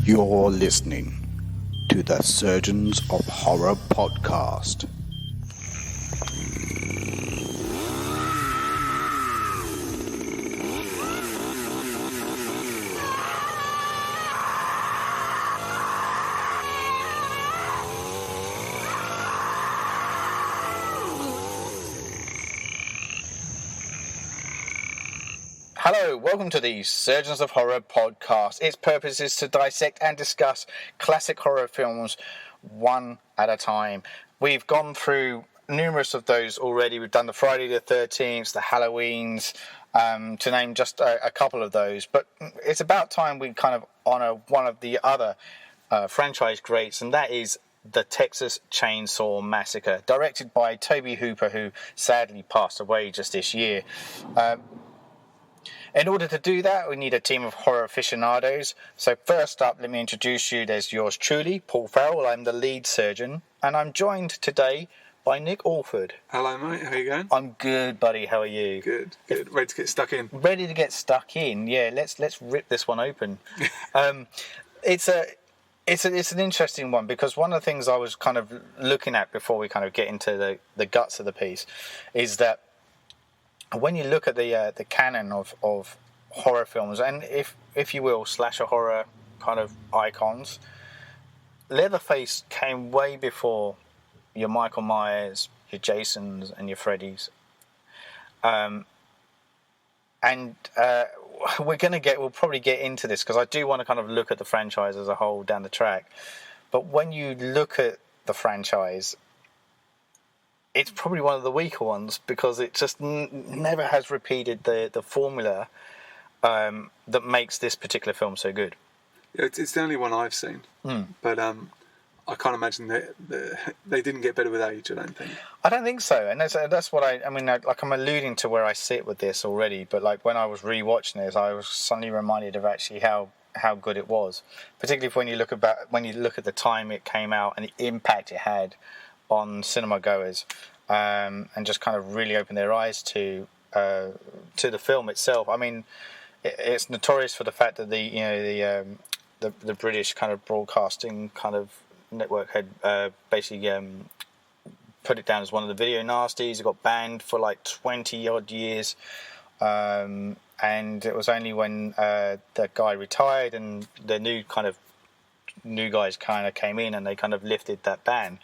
You're listening to the Surgeons of Horror podcast. Hello, welcome to the Surgeons of Horror podcast. Its purpose is to dissect and discuss classic horror films one at a time. We've gone through numerous of those already. We've done the Friday the 13th, the Halloweens, to name just a couple of those. But it's about time we kind of honour one of the other franchise greats, and that is the Texas Chainsaw Massacre, directed by Tobe Hooper, who sadly passed away just this year. In order to do that, we need a team of horror aficionados. So first up, let me introduce you. There's yours truly, Paul Farrell. I'm the lead surgeon, and I'm joined today by Nick Alford. Hello, mate. How you going? I'm good, buddy. How are you? Good. Ready to get stuck in? Ready to get stuck in. Yeah, let's rip this one open. It's an interesting one because one of the things I was kind of looking at before we kind of get into the guts of the piece is that when you look at the canon of horror films, and if you will, slasher horror kind of icons, Leatherface came way before your Michael Myers, your Jasons, and your Freddys. We'll probably get into this because I do want to kind of look at the franchise as a whole down the track. But when you look at the franchise, it's probably one of the weaker ones because it just never has repeated the formula that makes this particular film so good. Yeah, it's the only one I've seen, but I can't imagine that they didn't get better with age. I don't think. I don't think so, and that's what I mean. Like I'm alluding to where I sit with this already, but like when I was rewatching this, I was suddenly reminded of actually how good it was, particularly when you look at the time it came out and the impact it had on cinema goers, and just kind of really opened their eyes to the film itself. I mean, it's notorious for the fact that the British kind of broadcasting kind of network had basically put it down as one of the video nasties. It got banned for like 20 odd years, and it was only when the guy retired and the new guys kind of came in and they kind of lifted that ban.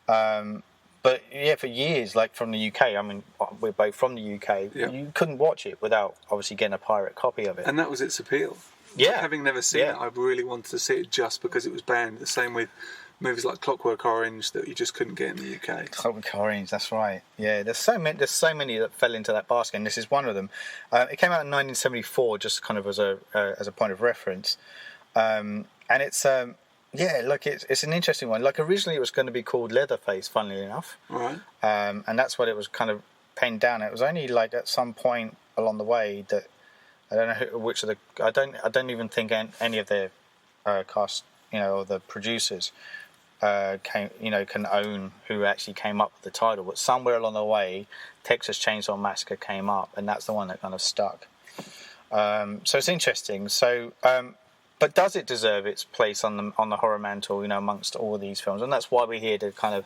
But yeah, for years, like from the UK, I mean, we're both from the UK, yeah. You couldn't watch it without obviously getting a pirate copy of it. And that was its appeal. Yeah. Having never seen it, I really wanted to see it just because it was banned. The same with movies like Clockwork Orange that you just couldn't get in the UK. Clockwork Orange, that's right. Yeah, there's so many that fell into that basket, and this is one of them. It came out in 1974, just kind of as a point of reference. And it's... yeah, look, it's an interesting one. Like, originally it was going to be called Leatherface, funnily enough. Right. And that's what it was kind of penned down. It was only, like, at some point along the way that... I don't know which of the... I don't even think any of their cast, or the producers can own who actually came up with the title. But somewhere along the way, Texas Chainsaw Massacre came up, and that's the one that kind of stuck. So it's interesting. So... but does it deserve its place on the horror mantle, amongst all these films? And that's why we're here to kind of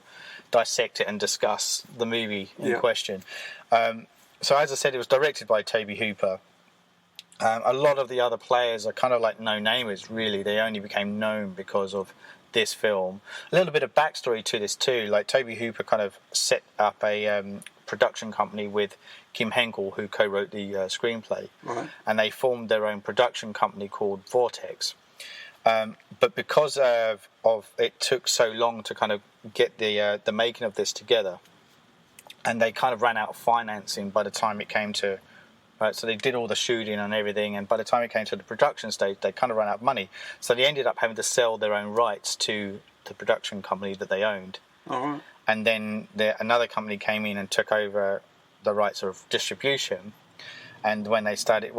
dissect it and discuss the movie in question. So as I said, it was directed by Tobe Hooper. A lot of the other players are kind of like no-namers, really. They only became known because of this film. A little bit of backstory to this too. Like Tobe Hooper kind of set up a production company with Kim Henkel, who co-wrote the screenplay, right. And they formed their own production company called Vortex. But because of it took so long to kind of get the making of this together, and they kind of ran out of financing by the time it came to. So they did all the shooting and everything, and by the time it came to the production stage, they kind of ran out of money. So they ended up having to sell their own rights to the production company that they owned. All right. And then another company came in and took over the rights of distribution. And when it started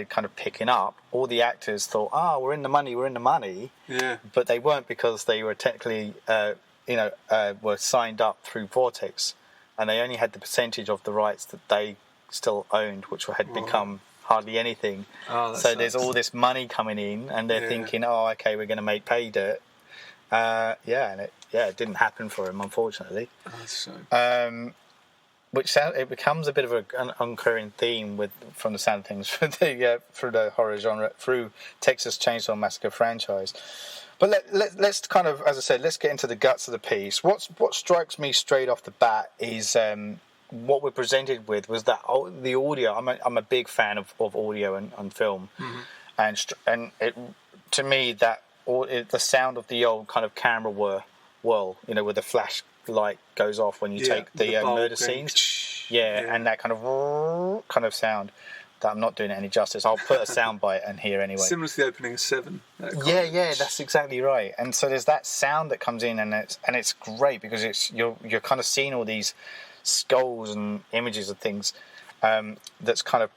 kind of picking up, all the actors thought, we're in the money. Yeah. But they weren't, because they were technically, were signed up through Vortex, and they only had the percentage of the rights that they still owned, which had become hardly anything. Oh, that so sucks. there's all this money coming in, and they're thinking, oh, okay, we're going to make pay dirt. And it didn't happen for him, unfortunately. Oh, that's so. It becomes a bit of an recurring theme from the sound of things through the horror genre, through Texas Chainsaw Massacre franchise. But let's kind of, as I said, let's get into the guts of the piece. What strikes me straight off the bat is what we're presented with was that the audio. I'm a big fan of audio and film, and it, to me that the sound of the old kind of camera whirl, where the flashlight goes off when you take the murder scenes, and that kind of sound. That I'm not doing it any justice. I'll put a sound bite in here anyway. Similar to the opening of Seven. That's exactly right. And so there's that sound that comes in, and it's great because you're kind of seeing all these skulls and images of things. That's kind of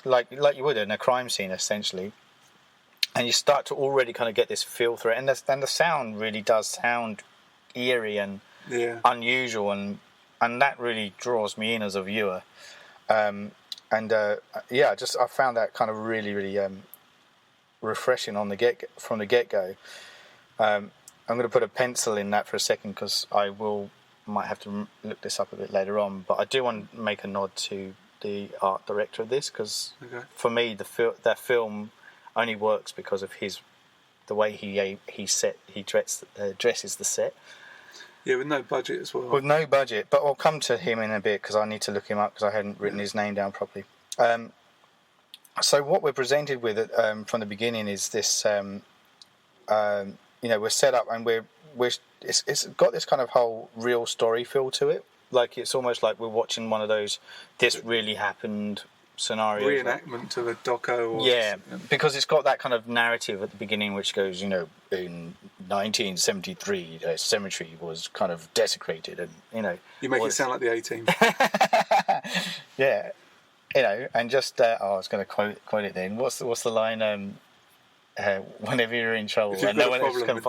like you would in a crime scene essentially, and you start to already kind of get this feel through it, and the sound really does sound eerie and unusual, and that really draws me in as a viewer. I found that kind of really, really refreshing from the get go. I'm going to put a pencil in that for a second because might have to look this up a bit later on. But I do want to make a nod to the art director of this because for me, that film only works because of the way he dresses the set. Yeah, with no budget as well. With no budget, but I'll come to him in a bit because I need to look him up because I hadn't written his name down properly. So what we're presented with from the beginning is this, we're set up and it's got this kind of whole real story feel to it. Like it's almost like we're watching one of those "this really happened" scenarios. Reenactment of a doco. Because it's got that kind of narrative at the beginning which goes, in 1973 a cemetery was kind of desecrated, and you make it sound like the A-Team. And just I was going to quote it then. What's the line? Whenever you're in trouble and no one else can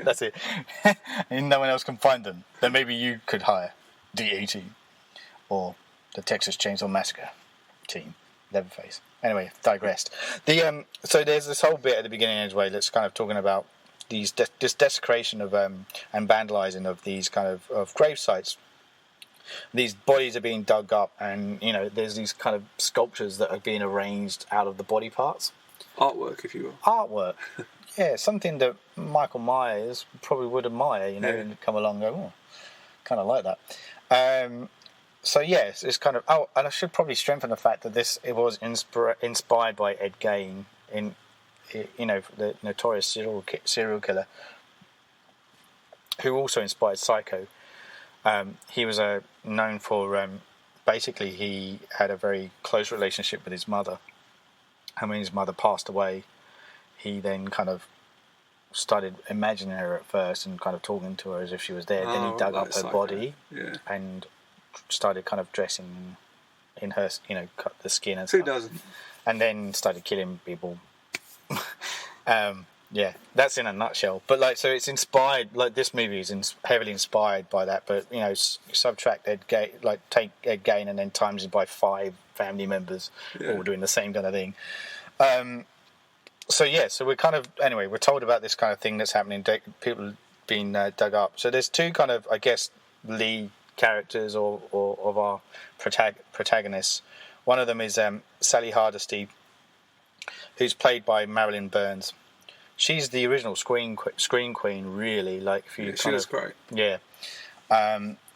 that's it. And no one else can find them, then maybe you could hire the A-Team or the Texas Chainsaw Massacre team, Leatherface. Anyway, digressed. So there's this whole bit at the beginning anyway that's kind of talking about this desecration of and vandalising of these kind of grave sites. These bodies are being dug up, and there's these kind of sculptures that are being arranged out of the body parts. Artwork, if you will. Artwork. Yeah, something that Michael Myers probably would admire, and come along and go, oh, kind of like that. So yes, it's kind of. Oh, and I should probably strengthen the fact that it was inspired by Ed Gein, the notorious serial killer, who also inspired Psycho. He was known for basically he had a very close relationship with his mother, and when his mother passed away, he then kind of started imagining her at first and kind of talking to her as if she was there. Then he dug up her body and started kind of dressing in her, cut the skin and stuff. Who doesn't? And then started killing people. That's in a nutshell. But so it's inspired. Like this movie is heavily inspired by that. But subtract Ed Gein, take Ed Gein and then times it by 5 family members, all doing the same kind of thing. So we're kind of we're told about this kind of thing that's happening. People being dug up. So there's 2 kind of lead characters or of our protagonists. One of them is Sally Hardesty, who's played by Marilyn Burns. She's the original screen queen, really. She was great. Yeah,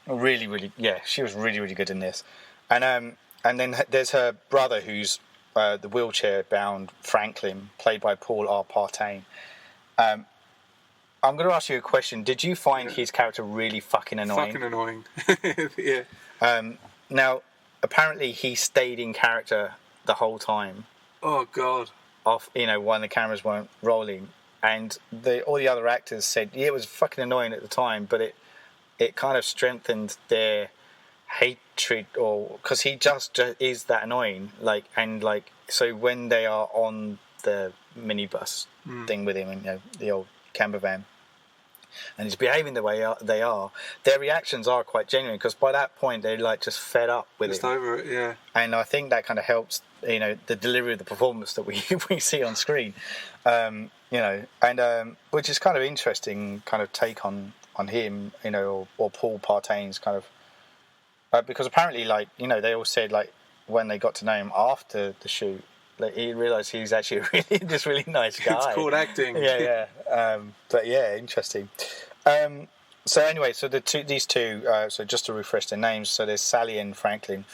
really, really. Yeah, she was really, really good in this. And then there's her brother, who's the wheelchair-bound Franklin, played by Paul R. Partain. I'm going to ask you a question. Did you find his character really fucking annoying? Fucking annoying. Yeah. Now, apparently, he stayed in character the whole time. Oh God. When the cameras weren't rolling, and all the other actors said it was fucking annoying at the time, but it kind of strengthened their hatred, or because he just is that annoying. So when they are on the minibus thing with him, and the old camper van, and he's behaving the way they are, their reactions are quite genuine, because by that point they're like just fed up with Just it. over it, yeah. And I think that kind of helps, the delivery of the performance that we see on screen, and which is kind of interesting, kind of take on him, or Paul Partain's kind of, because apparently, they all said, when they got to know him after the shoot, he realised he's actually really nice guy. It's called acting. Yeah. But yeah, interesting. So anyway, so these two. So just to refresh their names, so there's Sally and Franklin,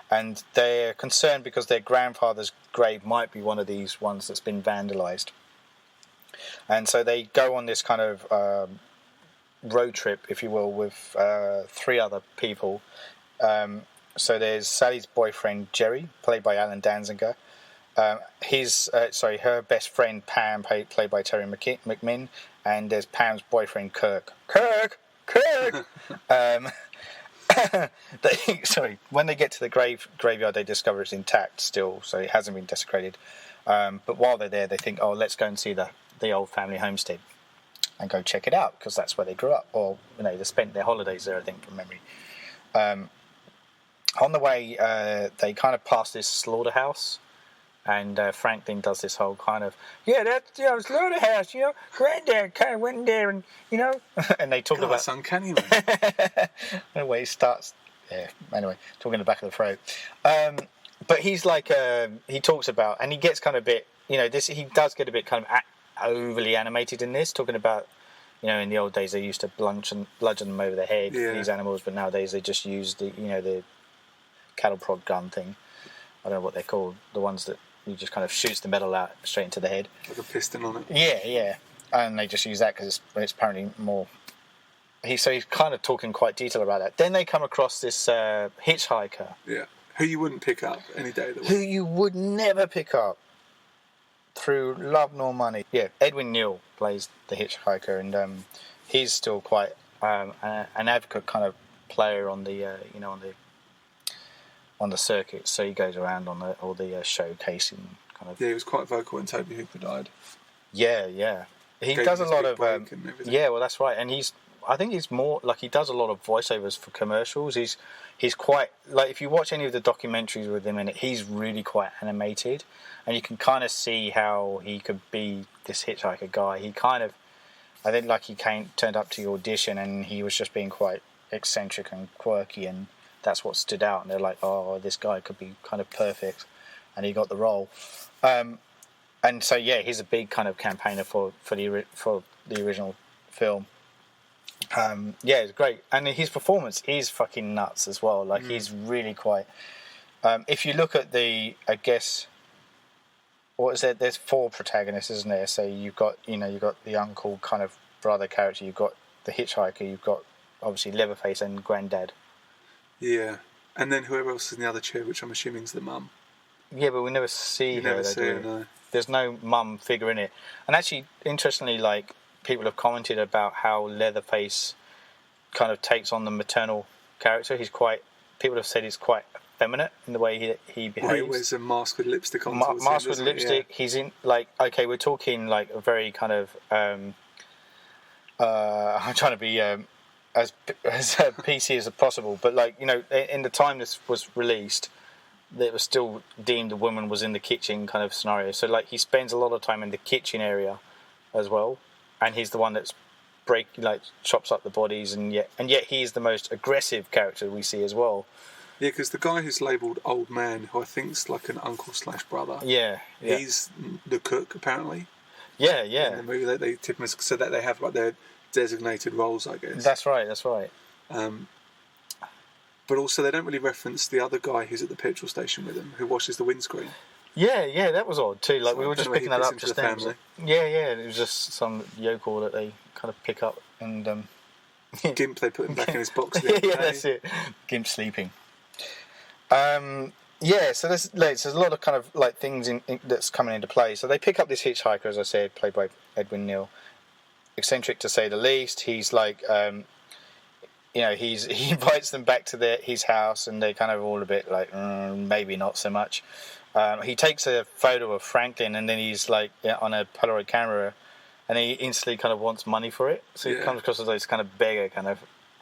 and they're concerned because their grandfather's grave might be one of these ones that's been vandalised, and so they go on this kind of road trip, if you will, with 3 other people. So there's Sally's boyfriend Jerry, played by Alan Danziger. Her best friend Pam, played by Terry McMinn, and there's Pam's boyfriend Kirk. When they get to the graveyard, they discover it's intact still, so it hasn't been desecrated. But while they're there, they think, let's go and see the old family homestead and go check it out, because that's where they grew up, or they spent their holidays there, I think, from memory. On the way, they kind of pass this slaughterhouse. And Franklin does this whole kind of, slaughterhouse, Granddad kind of went in there and, and they talk about... That's uncanny, man. Anyway, he starts... Yeah, anyway, talking in the back of the throat. But he's like, he talks about, and he gets kind of a bit, he does get a bit kind of overly animated in this, talking about, in the old days they used to bludgeon them over the head, these animals, but nowadays they just use the cattle prod gun thing. I don't know what they're called, the ones that you just kind of shoots the metal out straight into the head. Like a piston on it. Yeah. And they just use that because it's apparently more... So he's kind of talking quite detail about that. Then they come across this hitchhiker. Yeah. Who you wouldn't pick up any day of the week. Who you would never pick up through love nor money. Yeah, Edwin Neal plays the hitchhiker, and he's still quite an advocate kind of player on the, on the circuit, so he goes around on all the showcasing kind of. Yeah, he was quite vocal when Tobe Hooper died. Yeah. He Gave does him a lot his of. big break and everything. Yeah, well, that's right, and I think he's more like he does a lot of voiceovers for commercials. He's quite like, if you watch any of the documentaries with him in it, he's really quite animated, and you can kind of see how he could be this hitchhiker guy. He kind of, I think, like he turned up to the audition and he was just being quite eccentric and quirky, and that's what stood out, and they're like, this guy could be kind of perfect, and he got the role. And so he's a big kind of campaigner for the original film. It's great, and his performance is fucking nuts as well. Like he's really quite. If you look at I guess, what is it? There's 4 protagonists, isn't there? So you've got the uncle kind of brother character, you've got the hitchhiker, you've got obviously Leatherface and Granddad. Yeah, and then whoever else is in the other chair, which I'm assuming is the mum. Yeah, but we never see her. Never see her, no. There's no mum figure in it. And actually, interestingly, people have commented about how Leatherface kind of takes on the maternal character. People have said he's quite effeminate in the way he behaves. He wears a mask with lipstick on. Mask with lipstick. Yeah. He's in, we're talking like a very kind of... I'm trying to be... as PC as possible, but in the time this was released, it was still deemed the woman was in the kitchen kind of scenario. So he spends a lot of time in the kitchen area as well, and he's the one that's chops up the bodies, and yet he's the most aggressive character we see as well. Yeah, because the guy who's labelled old man, who I think's like an uncle/brother. Yeah. He's the cook apparently. Yeah. In the movie they tip him so that they have their designated roles, I guess. That's right. But also they don't really reference the other guy who's at the petrol station with him, who washes the windscreen. Yeah, that was odd too. We were just picking that up just then. Family. Yeah, it was just some yokel that they kind of pick up, and Gimp, they put him back in his box. That's it. Gimp sleeping. So there's a lot of kind of things that's coming into play. So they pick up this hitchhiker, as I said, played by Edwin Neal. Eccentric to say the least. He's he invites them back to his house, and they're kind of all a bit maybe not so much. He takes a photo of Franklin, and then he's on a Polaroid camera, and he instantly kind of wants money for it. So he comes across as those kind of beggar kind of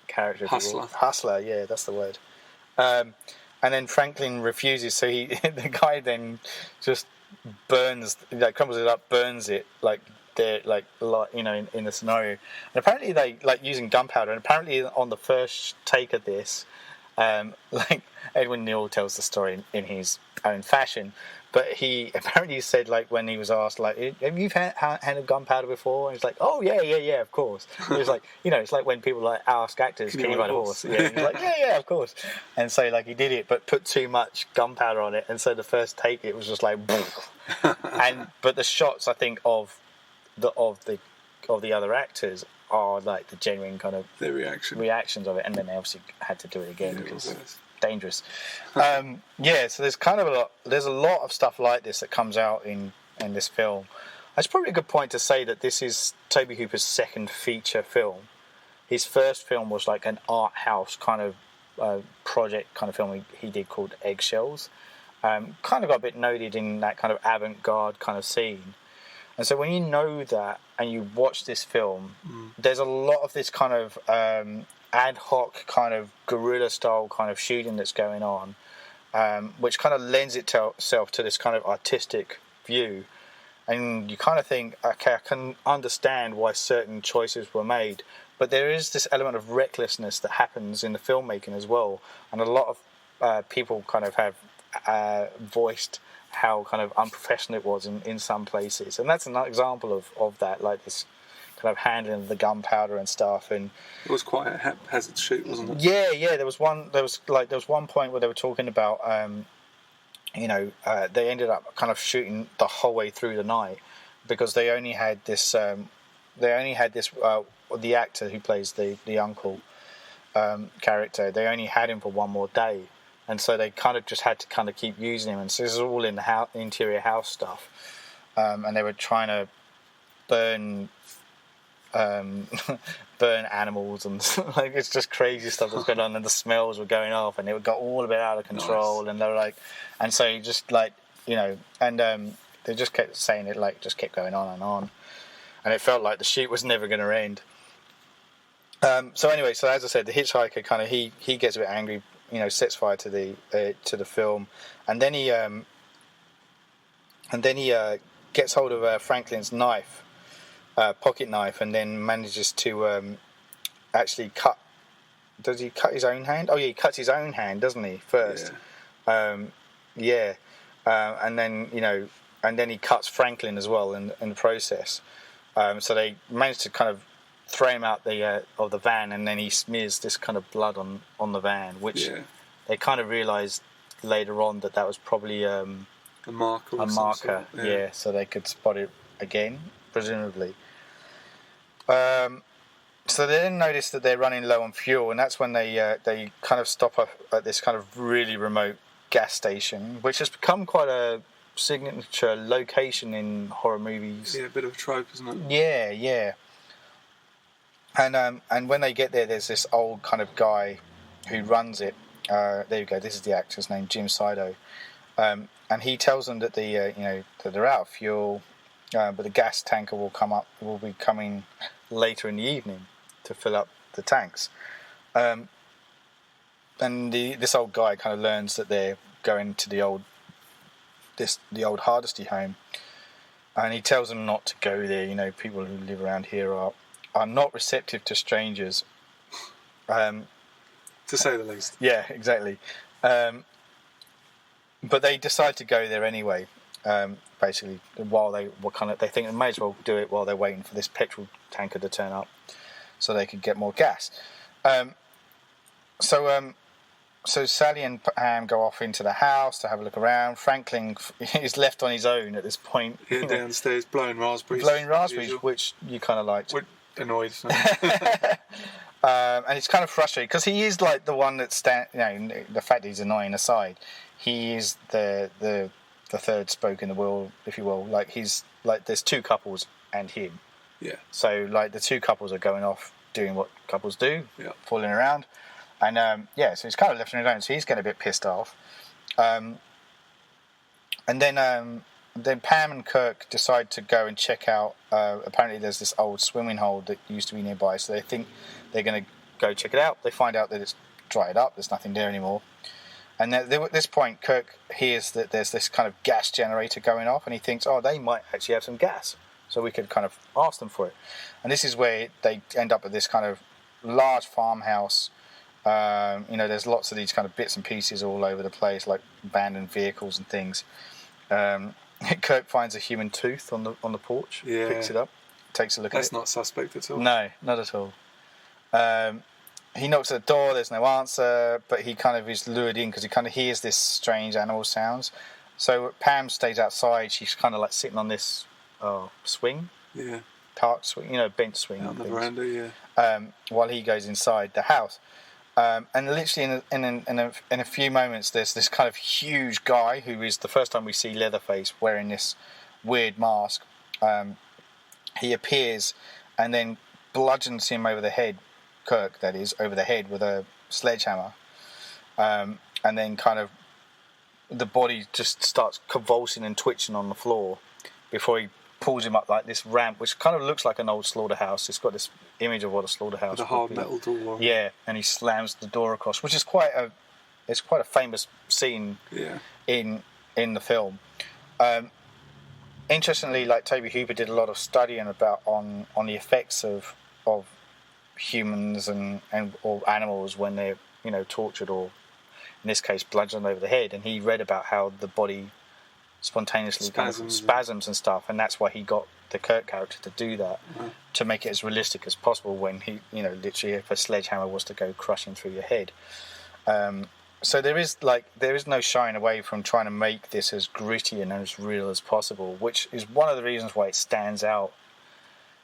character. Hustler, yeah, that's the word. And then Franklin refuses, so the guy then just burns, like crumbles it up, burns it, like they're like in the scenario. And apparently they like using gunpowder. And apparently on the first take of this, like Edwin Neal tells the story in his own fashion. But he apparently said, like, when he was asked, like, have you handled gunpowder before? And he's like, oh, yeah, of course. It was like, it's like when people, like, ask actors, can you ride a horse? Yeah, and he's like, yeah, of course. And so, like, he did it, but put too much gunpowder on it. And so the first take, it was just like, but the shots, I think, of the other actors are, like, the genuine kind of... Their reactions of it. And then they obviously had to do it again because... dangerous. So there's kind of there's a lot of stuff like this that comes out in this film. It's probably a good point to say that this is Tobe Hooper's second feature film. His first film was like an art house kind of project kind of film he did called Eggshells. Kind of got a bit noted in that kind of avant-garde kind of scene. And so when you know that and you watch this film, there's a lot of this kind of ad hoc kind of guerrilla style kind of shooting that's going on, which kind of lends itself to this kind of artistic view. And you kind of think, okay, I can understand why certain choices were made, but there is this element of recklessness that happens in the filmmaking as well. And a lot of people kind of have voiced how kind of unprofessional it was in some places. And that's another example of that, like this kind of handling of the gunpowder and stuff. And it was quite a haphazard shoot, wasn't it? Yeah. There was one point where they were talking about, they ended up kind of shooting the whole way through the night because they only had this. The actor who plays the uncle character, they only had him for one more day, and so they kind of just had to kind of keep using him. And so this is all in the interior house stuff, and they were trying to burn animals and like it's just crazy stuff that's going on, and the smells were going off, and it got all a bit out of control. Nice. And they were like, and so just like and they just kept saying it, like just kept going on, and it felt like the shoot was never going to end. So anyway, so as I said, the hitchhiker kind of he gets a bit angry, sets fire to the film, and then he gets hold of Franklin's knife. Pocket knife, and then manages to actually cut. Does he cut his own hand? Oh yeah, he cuts his own hand, doesn't he? First, and then and then he cuts Franklin as well in the process. So they manage to kind of throw him out of the van, and then he smears this kind of blood on the van, which they kind of realised later on that was probably a marker. A marker, yeah. So they could spot it again, presumably. So they then notice that they're running low on fuel, and that's when they kind of stop at this kind of really remote gas station, which has become quite a signature location in horror movies. Yeah, a bit of a trope, isn't it? Yeah. And when they get there, there's this old kind of guy who runs it. There you go. This is the actor's name, Jim Sido, and he tells them that that they're out of fuel. But the gas tanker will be coming later in the evening to fill up the tanks. And this old guy kind of learns that they're going to the old Hardesty home, and he tells them not to go there. People who live around here are not receptive to strangers. To say the least. Yeah, exactly. But they decide to go there anyway. Basically, while they think they may as well do it while they're waiting for this petrol tanker to turn up, so they could get more gas. So Sally and Pam go off into the house to have a look around. Franklin is left on his own at this point. Yeah, downstairs blowing raspberries, which you kind of liked. We're annoyed. And it's kind of frustrating because he is like the one that's the fact that he's annoying aside, he is the third spoke in the wheel, if you will. Like he's like there's two couples and him. Yeah. So like the two couples are going off doing what couples do, fooling around, and so he's kind of left on his own. So he's getting a bit pissed off. And then then Pam and Kirk decide to go and check out. Apparently, there's this old swimming hole that used to be nearby, so they think they're going to go check it out. They find out that it's dried up. There's nothing there anymore. And at this point, Kirk hears that there's this kind of gas generator going off, and he thinks, oh, they might actually have some gas, so we could kind of ask them for it. And this is where they end up at this kind of large farmhouse. There's lots of these kind of bits and pieces all over the place, like abandoned vehicles and things. Kirk finds a human tooth on the porch, picks it up, takes a look at it. That's not suspect at all. No, not at all. He knocks at the door, there's no answer, but he kind of is lured in because he kind of hears this strange animal sounds. So Pam stays outside, she's kind of like sitting on this swing. Yeah. Park swing, bench swing. On the veranda, yeah. While he goes inside the house. And literally in a few moments, there's this kind of huge guy who is the first time we see Leatherface wearing this weird mask. He appears and then bludgeons him over the head, Kirk that is, over the head with a sledgehammer. And then kind of the body just starts convulsing and twitching on the floor before he pulls him up like this ramp, which kind of looks like an old slaughterhouse. It's got this image of what a slaughterhouse with a hard metal door. Yeah, and he slams the door across, which is quite a famous scene in the film. Interestingly, like Tobe Hooper did a lot of studying on the effects of humans and or animals when they're tortured or in this case bludgeoned over the head, and he read about how the body spontaneously spasms and stuff, and that's why he got the Kirk character to do that, to make it as realistic as possible when he literally if a sledgehammer was to go crushing through your head. So there is no shying away from trying to make this as gritty and as real as possible, which is one of the reasons why it stands out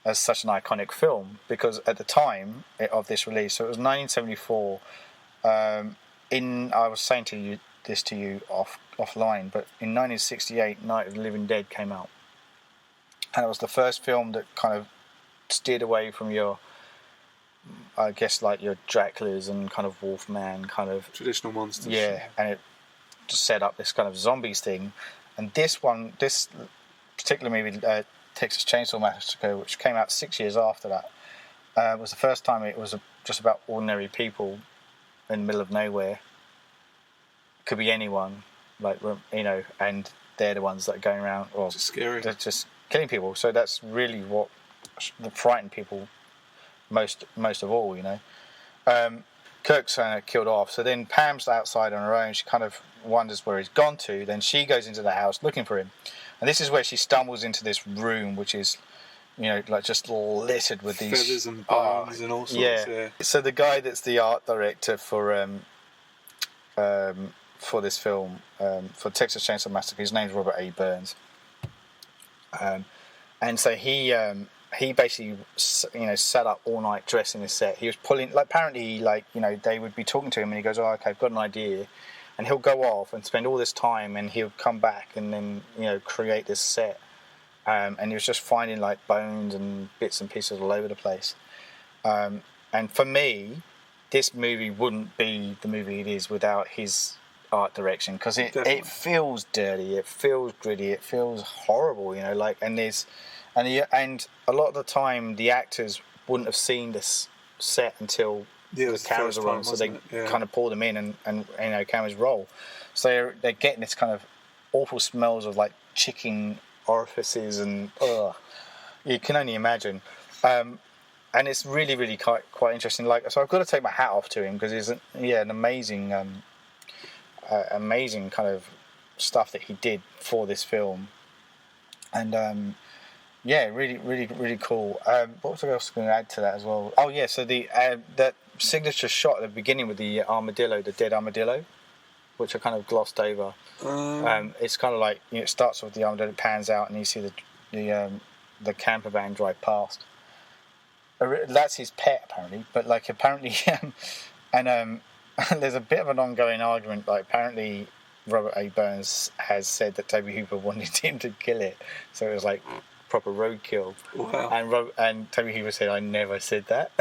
as such an iconic film, because at the time of this release, so it was 1974, I was saying to you offline, but in 1968 Night of the Living Dead came out, and it was the first film that kind of steered away from your, I guess, like your Draculas and kind of Wolfman kind of traditional monsters. Yeah, and it just set up this kind of zombies thing. And this particular movie, Texas Chainsaw Massacre, which came out 6 years after that, was the first time it was just about ordinary people in the middle of nowhere. Could be anyone, and they're the ones that are going around, or just scary. They're just killing people. So that's really what frightened people most of all, Kirk's killed off, so then Pam's outside on her own. She kind of wonders where he's gone to. Then she goes into the house looking for him, and this is where she stumbles into this room, which is just littered with these feathers and bones and all sorts. Yeah. So the guy that's the art director for this film, for Texas Chainsaw Massacre, his name's Robert A. Burns, and so he basically sat up all night dressing this set. He was pulling, apparently they would be talking to him and he goes, oh, okay, I've got an idea, and he'll go off and spend all this time and he'll come back and then create this set, and he was just finding bones and bits and pieces all over the place, and for me this movie wouldn't be the movie it is without his art direction, because it feels dirty, it feels gritty, it feels horrible, and a lot of the time the actors wouldn't have seen this set until the cameras are on, so they kind of pull them in and cameras roll. So they're getting this kind of awful smells of chicken orifices and you can only imagine. And it's really, really quite interesting. So I've got to take my hat off to him, because he's an amazing, amazing kind of stuff that he did for this film, and really, really, really cool. What was I else going to add to that as well? Oh yeah, so that signature shot at the beginning with the armadillo, the dead armadillo, which I kind of glossed over. It's kind of it starts with the armadillo, pans out, and you see the camper van drive past. That's his pet, apparently, but apparently, and there's a bit of an ongoing argument. Apparently, Robert A. Burns has said that Tobe Hooper wanted him to kill it, so it was proper roadkill. Wow. And Tobe Hooper said, "I never said that."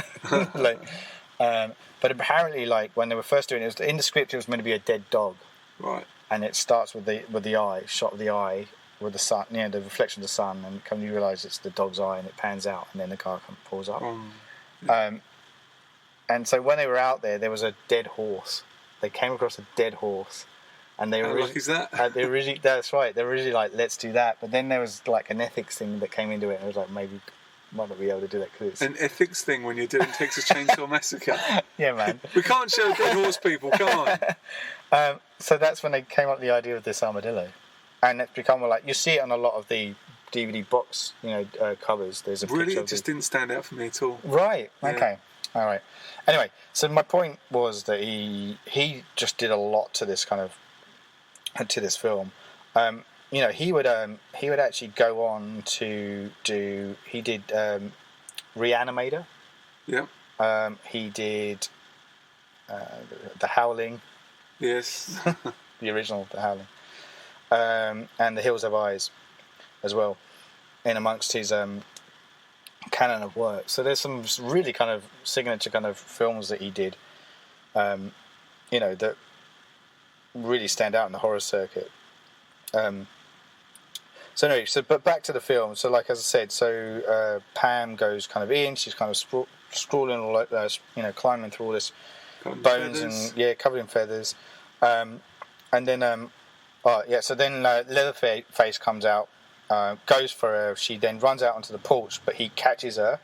But apparently, when they were first doing it, in the script, it was meant to be a dead dog. Right. And it starts with the eye, shot of the eye, with the sun, the reflection of the sun, and you realise it's the dog's eye, and it pans out, and then the car pulls up. And so when they were out there was a dead horse. They came across a dead horse, and they were How lucky is that? that's right. They were originally like, let's do that, but then there was like an ethics thing that came into it, and it was like, maybe might not be able to do that because an ethics thing when you're doing Texas Chainsaw Massacre. Yeah, man. We can't show dead horse people. Come on. So that's when they came up with the idea of this armadillo, and it's become like you see it on a lot of the DVD box, covers. There's a Really, picture it of just didn't stand out for me at all. Right. Yeah. Okay. All right. Anyway, so my point was that he just did a lot to this film. He would actually go on to do. He did Reanimator. Yeah. He did The Howling. Yes. The original The Howling. And The Hills Have Eyes as well, in amongst his canon of work. So there's some really kind of signature kind of films that he did, that really stand out in the horror circuit. So anyway, but back to the film. So like as I said, Pam goes kind of in. She's kind of sprawling all like climbing through all this bones and covered in feathers. And then so then Leatherface comes out. Goes for her. She then runs out onto the porch, but he catches her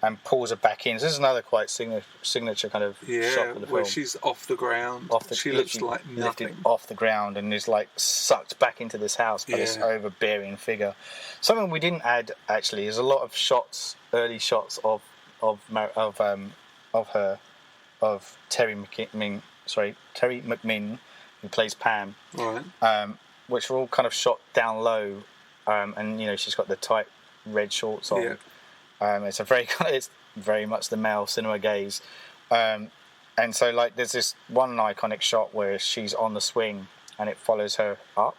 and pulls her back in. So this is another quite signature kind of shot for the film. Where she's off the ground. She looks like nothing. Lifted off the ground and is like sucked back into this house by this overbearing figure. Something we didn't add actually is a lot of early shots of Terry McMinn, who plays Pam. Right. Which were all kind of shot down low. And she's got the tight red shorts on. Yeah. It's very much the male cinema gaze, and so like there's this one iconic shot where she's on the swing and it follows her up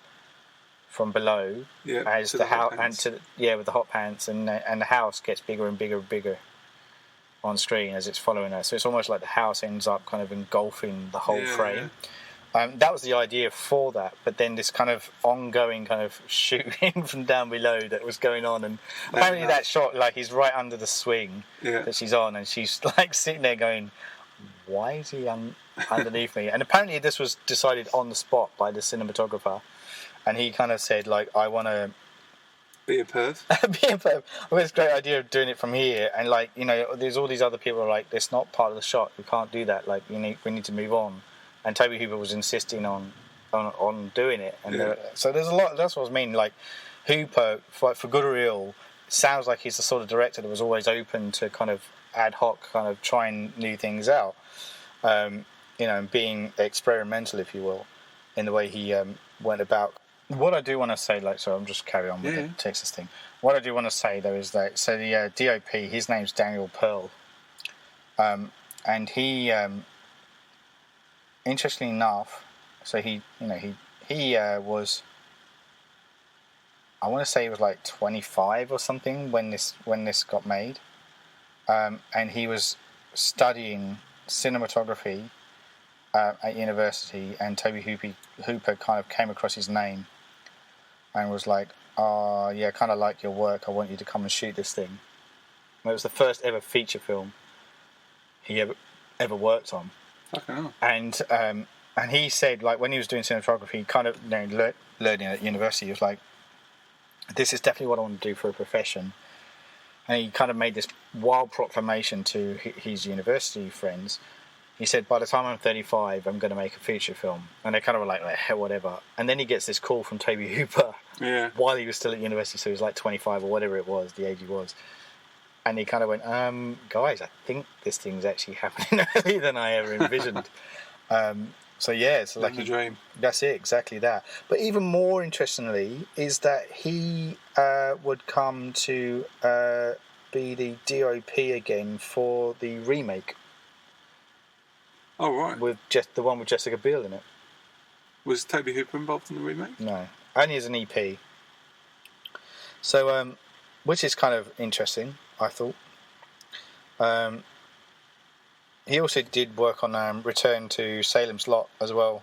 from below as the house with the hot pants, and the house gets bigger and bigger and bigger on screen as it's following her. So it's almost like the house ends up kind of engulfing the whole frame. That was the idea for that, but then this kind of ongoing kind of shooting from down below that was going on, and apparently that shot, like he's right under the swing that she's on, and she's like sitting there going, "Why is he underneath me?" And apparently this was decided on the spot by the cinematographer, and he kind of said like, "I want to be a perv." Be a perv. Well, it's a great idea of doing it from here, and like there's all these other people who are like, "It's not part of the shot. We can't do that. Like we need to move on." And Tobe Hooper was insisting on doing it, and so there's a lot. That's what I mean. Like Hooper, for good or ill, sounds like he's the sort of director that was always open to kind of ad hoc, kind of trying new things out, and being experimental, if you will, in the way he went about. What I do want to say, so I'm just carry on with the Texas thing. What I do want to say though is that the DOP, his name's Daniel Pearl, and he. Interestingly enough, so he was, I want to say he was like 25 or something when this got made, and he was studying cinematography at university, and Tobe Hooper kind of came across his name and was like, "Oh yeah, kind of like your work. I want you to come and shoot this thing." And it was the first ever feature film he ever worked on. Okay. And he said, like, when he was doing cinematography, kind of learning at university, he was like, "This is definitely what I want to do for a profession." And he kind of made this wild proclamation to his university friends. He said, "By the time I'm 35, I'm going to make a feature film." And they kind of were like, "Hell, whatever." And then he gets this call from Tobe Hooper while he was still at university, so he was like 25 or whatever it was, the age he was. And he kind of went, "Guys, I think this thing's actually happening earlier than I ever envisioned." So yeah, it's like a dream. That's it, exactly that. But even more interestingly is that he would come to be the DOP again for the remake. Oh right. With the one with Jessica Biel in it. Was Tobe Hooper involved in the remake? No, only as an EP. So, which is kind of interesting, I thought. He also did work on Return to Salem's Lot as well,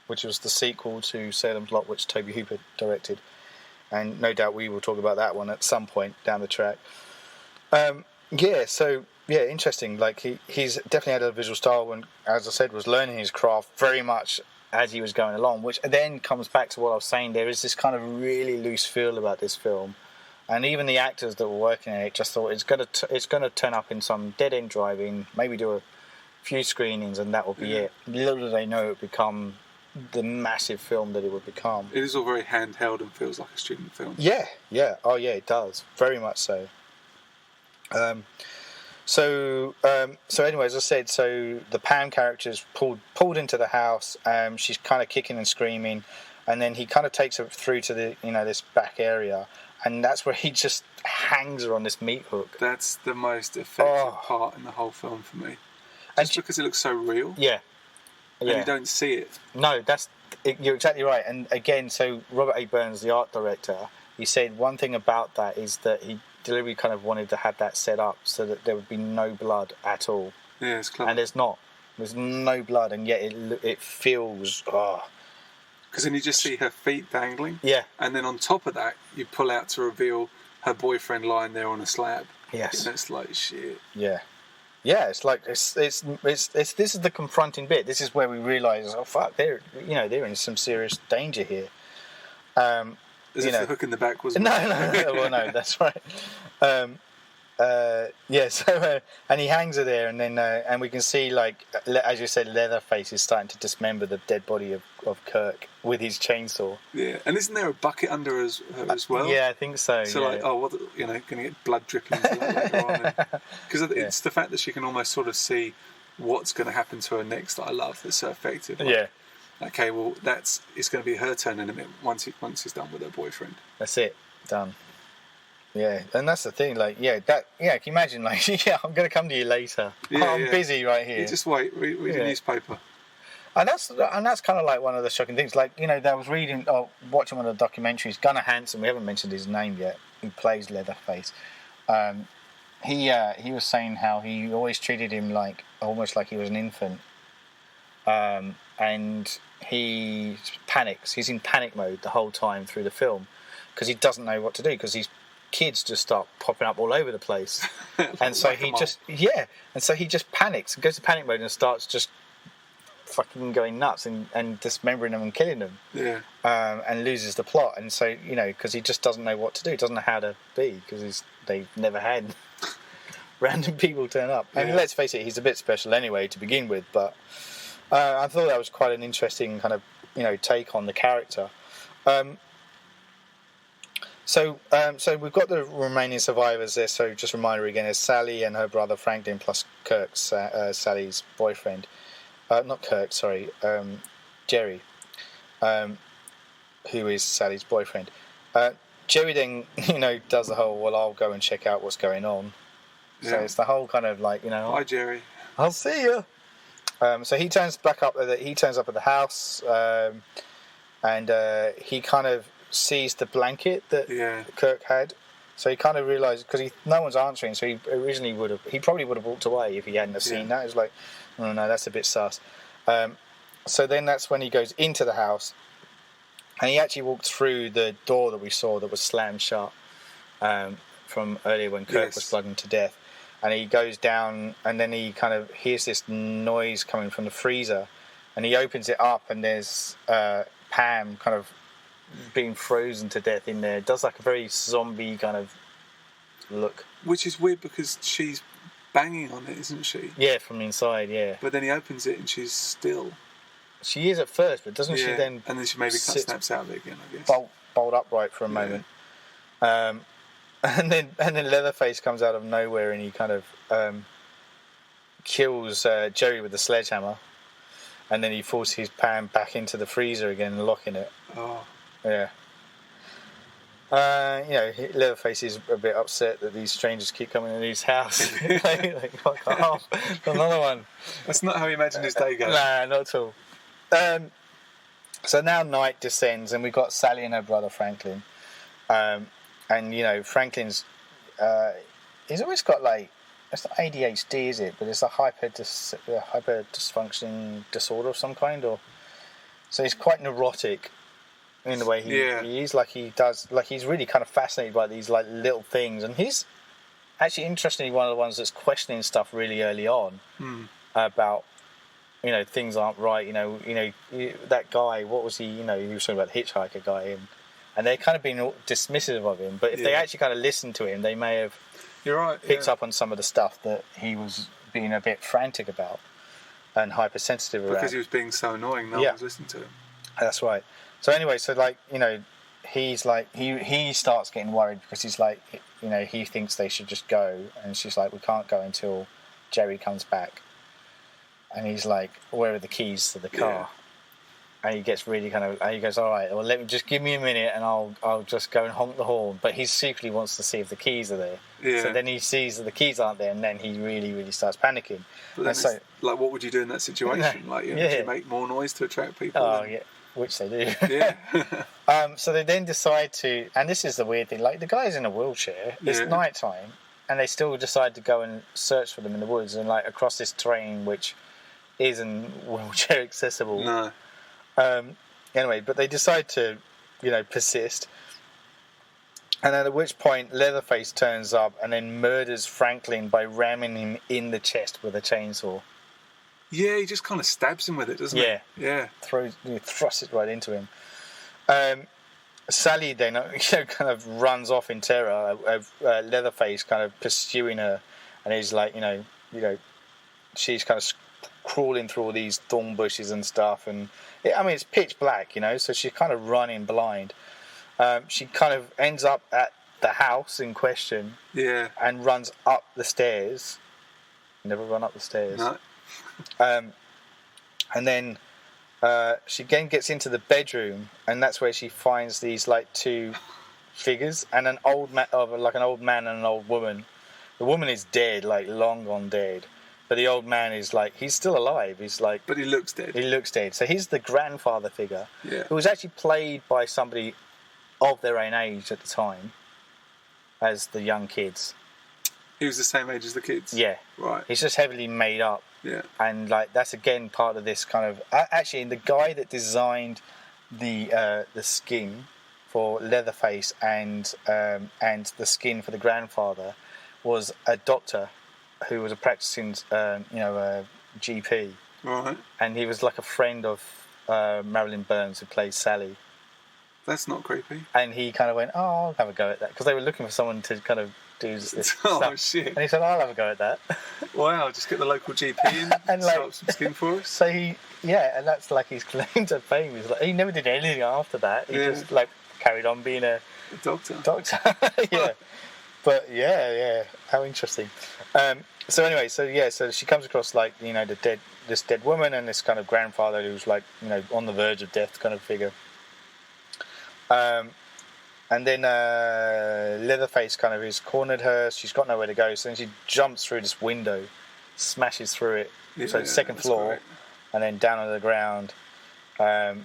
which was the sequel to Salem's Lot, which Tobe Hooper directed. and no doubt we will talk about that one at some point down the track. Interesting. Like he's definitely had a visual style, and as I said, was learning his craft very much as he was going along. Which then comes back to what I was saying. There is this kind of really loose feel about this film, and even the actors that were working in it just thought it's gonna turn up in some dead end drive-in, maybe do a few screenings, and that will be it. Little do they know it would become the massive film that it would become. It is all very handheld and feels like a student film. Yeah. Oh yeah, it does. Very much so. So anyway, as I said, so the Pam character is pulled into the house. She's kind of kicking and screaming, and then he kind of takes her through to the this back area, and that's where he just hangs her on this meat hook. That's the most effective part in the whole film for me, just because it looks so real. Yeah. And you don't see it. No, you're exactly right. And again, so Robert A. Burns, the art director, he said one thing about that is that he deliberately kind of wanted to have that set up so that there would be no blood at all. Yeah, it's clever. And there's no blood, and yet it feels because then you just see her feet dangling. Yeah. And then on top of that, you pull out to reveal her boyfriend lying there on a slab. Yes. And it's like shit. Yeah. Yeah, it's like it's this is the confronting bit. This is where we realise, oh fuck, they're in some serious danger here. As if the hook in the back was... No, well, no, that's right. So and he hangs her there, and then and we can see, like, as you said, Leatherface is starting to dismember the dead body of Kirk with his chainsaw. Yeah, and isn't there a bucket under her as well? Yeah, I think so. So yeah. like, going to get blood dripping into that later on. Because it's the fact that she can almost sort of see what's going to happen to her next that I love. That's so effective. Like, yeah. Okay, well, it's going to be her turn in a minute once he's done with her boyfriend. That's it, done. Yeah, and that's the thing. Like, can you imagine? Like, I'm going to come to you later. I'm busy right here. You just wait, read a newspaper. And that's kind of like one of the shocking things. Like, I was watching one of the documentaries. Gunnar Hansen, we haven't mentioned his name yet, who plays Leatherface. He was saying how he always treated him almost like he was an infant. And he panics. He's in panic mode the whole time through the film because he doesn't know what to do because these kids just start popping up all over the place. And so he just panics and goes to panic mode and starts just fucking going nuts and dismembering them and killing them. Yeah. And loses the plot. And so, because he just doesn't know what to do, doesn't know how to be because they've never had random people turn up. And let's face it, he's a bit special anyway to begin with, but I thought that was quite an interesting kind of, take on the character. So we've got the remaining survivors there. So just a reminder again, it's Sally and her brother Franklin plus Kirk, Sally's boyfriend. Not Kirk, sorry, Jerry, who is Sally's boyfriend. Jerry then, does the whole, well, I'll go and check out what's going on. Yeah. So it's the whole kind of like, hi, Jerry. I'll see you. So he turns up at the house, and he kind of sees the blanket that Kirk had. So he kind of realised, because no one's answering, so he probably would have walked away if he hadn't have seen that. It was like, oh no, that's a bit sus. So then that's when he goes into the house, and he actually walked through the door that we saw that was slammed shut from earlier when Kirk was bludgeoned to death. And he goes down, and then he kind of hears this noise coming from the freezer, and he opens it up, and there's Pam kind of being frozen to death in there. It does like a very zombie kind of look. Which is weird because she's banging on it, isn't she? Yeah, from the inside, yeah. But then he opens it and she's still. She is at first, but doesn't she then... And then she maybe snaps out of it again, I guess. Bolt upright for a moment. And then Leatherface comes out of nowhere and he kind of kills Jerry with the sledgehammer, and then he forces Pam back into the freezer again, locking it. Oh. Yeah. Leatherface is a bit upset that these strangers keep coming in his house. Fuck off. Another one. That's not how he imagined his day going. Nah, not at all. So now night descends, and we've got Sally and her brother Franklin. And Franklin's he's always got it's not ADHD, is it? But it's a hyper dysfunction disorder of some kind, so he's quite neurotic. in the way he is. Like he does, like he's really kind of fascinated by these like little things, and he's actually interestingly one of the ones that's questioning stuff really early on about, you know, things aren't right. You know, that guy. What was he? You know, he was talking about the hitchhiker guy, and they're kind of being dismissive of him. But if they actually kind of listened to him, they may have picked up on some of the stuff that he was being a bit frantic about and hypersensitive around. Because he was being so annoying, no one was listening to him. That's right. So anyway, so like, you know, he's like, he starts getting worried because he's like, you know, he thinks they should just go, and she's like, we can't go until Jerry comes back. And he's like, where are the keys to the car? And he gets really kind of, he goes, all right, well, give me a minute and I'll just go and honk the horn. But he secretly wants to see if the keys are there. Yeah. So then he sees that the keys aren't there, and then he really, really starts panicking. But then so, like, what would you do in that situation? Like, you know, do you make more noise to attract people? Oh, yeah, which they do. Yeah. So they then decide to, and this is the weird thing, like the guy's in a wheelchair, it's night time, and they still decide to go and search for them in the woods and like across this terrain which isn't wheelchair accessible. No. Anyway, but they decide to, you know, persist. And at which point Leatherface turns up and then murders Franklin by ramming him in the chest with a chainsaw. Yeah, he just kind of stabs him with it, doesn't he? Yeah. Thrusts it right into him. Sally then, you know, kind of runs off in terror. Leatherface kind of pursuing her, and he's like, you know, she's kind of crawling through all these thorn bushes and stuff, and it's pitch black, you know, so she's kind of running blind. She kind of ends up at the house in question, and runs up the stairs. Never run up the stairs. No. And then she again gets into the bedroom, and that's where she finds these like two figures and an old man, an old man and an old woman. The woman is dead, like long gone dead. But the old man is like, he's still alive. He's like, but he looks dead. He looks dead. So he's the grandfather figure, who was actually played by somebody of their own age at the time as the young kids. He was the same age as the kids? Yeah. Right. He's just heavily made up. Yeah. And like that's again part of this kind of actually the guy that designed the skin for Leatherface and the skin for the grandfather was a doctor who was a practicing GP. Right. And he was like a friend of Marilyn Burns, who plays Sally. That's not creepy. And he kind of went, oh, I'll have a go at that, because they were looking for someone to kind of do this stuff. Shit. And he said, I'll have a go at that. Wow, just get the local GP in and set up some skin for us. So and that's like his claim to fame. He's like, he never did anything after that. He just like carried on being a doctor. Yeah. But how interesting. So anyway, so she comes across like, you know, this dead woman and this kind of grandfather who's like, you know, on the verge of death kind of figure. And then Leatherface kind of has cornered her. She's got nowhere to go, so then she jumps through this window, smashes through it. So second floor, great. And then down on the ground. And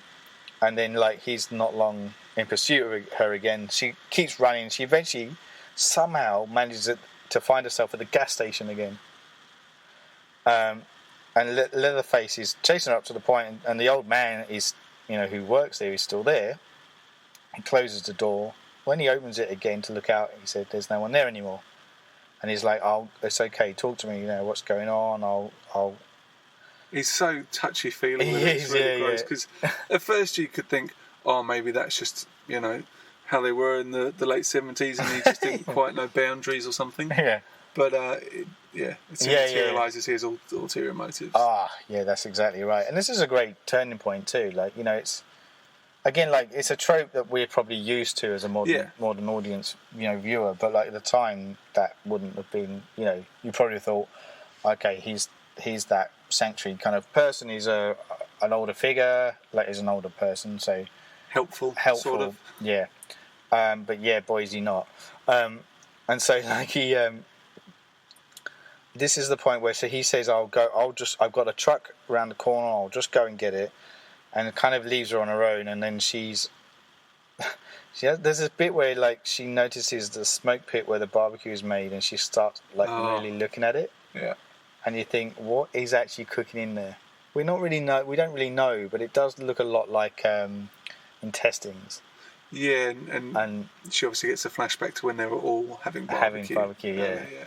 then like he's not long in pursuit of her again. She keeps running. She eventually somehow manages to find herself at the gas station again. And Leatherface is chasing her up to the point, and the old man is, you know, who works there, is still there. He closes the door. When he opens it again to look out, he said, "There's no one there anymore." And he's like, it's okay. Talk to me. You know what's going on. I'll." He's so touchy-feely. It's really gross, because at first you could think, oh, maybe that's just, you know, how they were in the late 70s, and he just didn't quite know boundaries or something. Yeah. But it materialises his ulterior motives. Yeah, that's exactly right. And this is a great turning point too. Like, you know, it's again, like, it's a trope that we're probably used to as a modern audience, you know, viewer. But like at the time, that wouldn't have been, you know, you probably thought, okay, he's that sanctuary kind of person. He's an older figure, like he's an older person, so helpful, sort of. Yeah. But yeah, boy, is he not. And so like he, this is the point where he says, I've got a truck around the corner, I'll just go and get it. And it kind of leaves her on her own, and then there's this bit where like she notices the smoke pit where the barbecue is made, and she starts like really looking at it. Yeah. And you think, what is actually cooking in there? We don't really know, but it does look a lot like intestines. Yeah, and she obviously gets a flashback to when they were all having barbecue.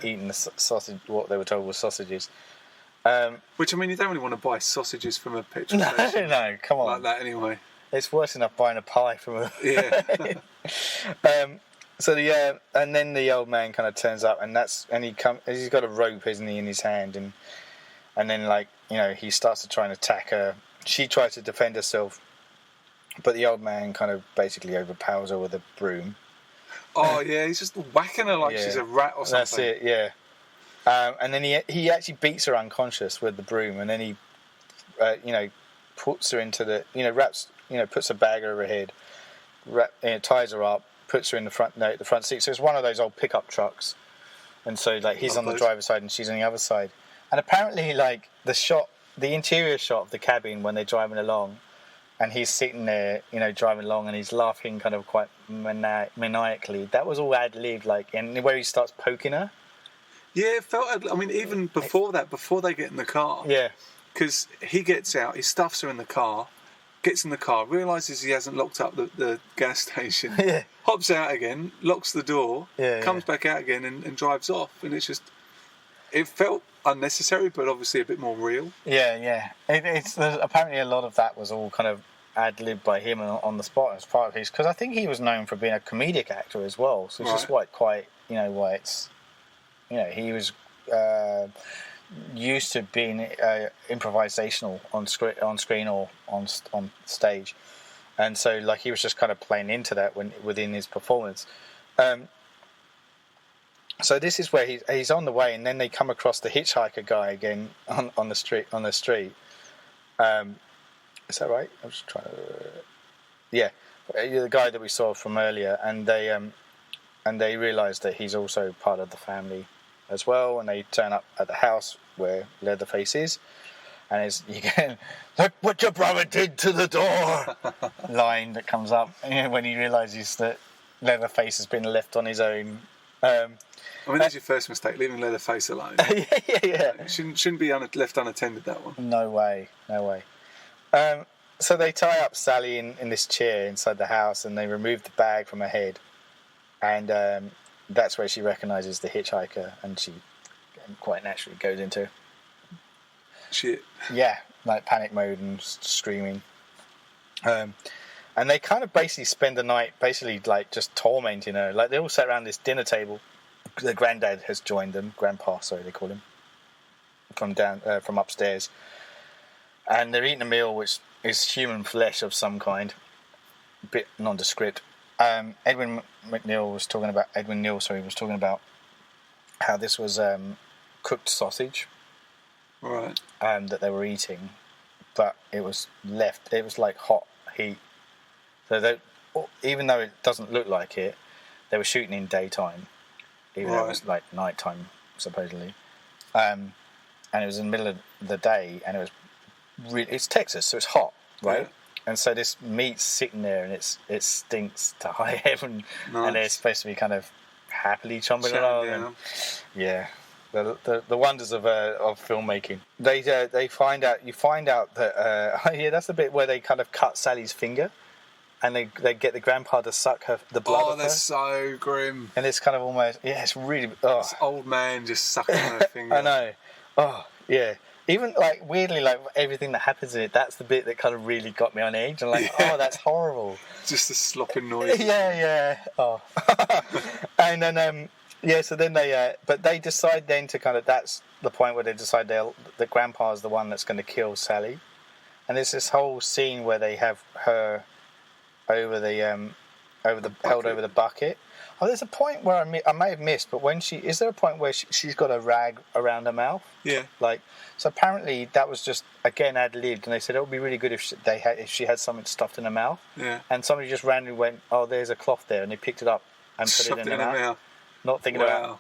Eating the sausage, what they were told was sausages. Which, I mean, you don't really want to buy sausages from a petrol station. No, come on. Like that anyway. It's worse enough buying a pie from a... Yeah. And then the old man kind of turns up, and he's got a rope, isn't he, in his hand, and then, like, you know, he starts to try and attack her. She tries to defend herself, but the old man kind of basically overpowers her with a broom. Oh, yeah, he's just whacking her like she's a rat or something. That's it, yeah. And then he actually beats her unconscious with the broom, and then he, puts her into the, puts a bag over her head, ties her up, puts her in the front seat. So it's one of those old pickup trucks, and so like he's on the driver's side and she's on the other side. And apparently, like the interior shot of the cabin when they're driving along, and he's sitting there, driving along, and he's laughing kind of quite maniacally. That was all ad-libbed, like, and where he starts poking her. Yeah, it felt. I mean, even before that, before they get in the car. Yeah. Because he gets out, he stuffs her in the car, gets in the car, realises he hasn't locked up the gas station, hops out again, locks the door, comes back out again and drives off. And it's just, it felt unnecessary, but obviously a bit more real. Yeah. Apparently a lot of that was all kind of ad-libbed by him on the spot as part of his, because I think he was known for being a comedic actor as well. So it's just why it's, he was used to being improvisational on screen or on stage, and so like he was just kind of playing into that within his performance. So this is where he's on the way, and then they come across the hitchhiker guy again on the street. Is that right? I'm just trying to. The guy that we saw from earlier, and they realise that he's also part of the family as well, and they turn up at the house where Leatherface is, and you get, "Look what your brother did to the door," line that comes up when he realises that Leatherface has been left on his own. I mean, that's your first mistake, leaving Leatherface alone. Yeah. Shouldn't be left unattended, that one. No way. So they tie up Sally in this chair inside the house, and they remove the bag from her head, and that's where she recognises the hitchhiker, and she quite naturally goes into shit. Yeah, like panic mode and screaming. And they kind of basically spend the night like just tormenting her. Like they all sat around this dinner table. The granddad has joined them. Grandpa, sorry, they call him. From upstairs. And they're eating a meal which is human flesh of some kind. A bit nondescript. Edwin was talking about how this was cooked sausage, right? That they were eating, but it was like hot heat. So even though it doesn't look like it, they were shooting in daytime, even though it was like nighttime supposedly, and it was in the middle of the day, and it's Texas, so it's hot, right? Yeah. And so this meat's sitting there, and it stinks to high heaven, nice. And they're supposed to be kind of happily chomping along. Yeah, the wonders of filmmaking. You find out that that's the bit where they kind of cut Sally's finger, and they get the grandpa to suck the blood. Oh, that's so grim. And it's kind of almost it's really. This old man just sucking her finger. I know. Oh yeah. Even, like, weirdly, like, everything that happens in it, that's the bit that kind of really got me on edge. I'm like, oh, that's horrible. Just the slopping noise. Yeah. Oh. And then, so then but they decide then to kind of, that's the point where they decide that Grandpa's the one that's going to kill Sally. And there's this whole scene where they have her held over the bucket. Oh, there's a point where I may have missed, but is there a point where she's got a rag around her mouth? Yeah. So apparently that was just, again, ad-libbed, and they said it would be really good if she had something stuffed in her mouth. Yeah. And somebody just randomly went, oh, there's a cloth there, and they picked it up and put it in her mouth. Not thinking about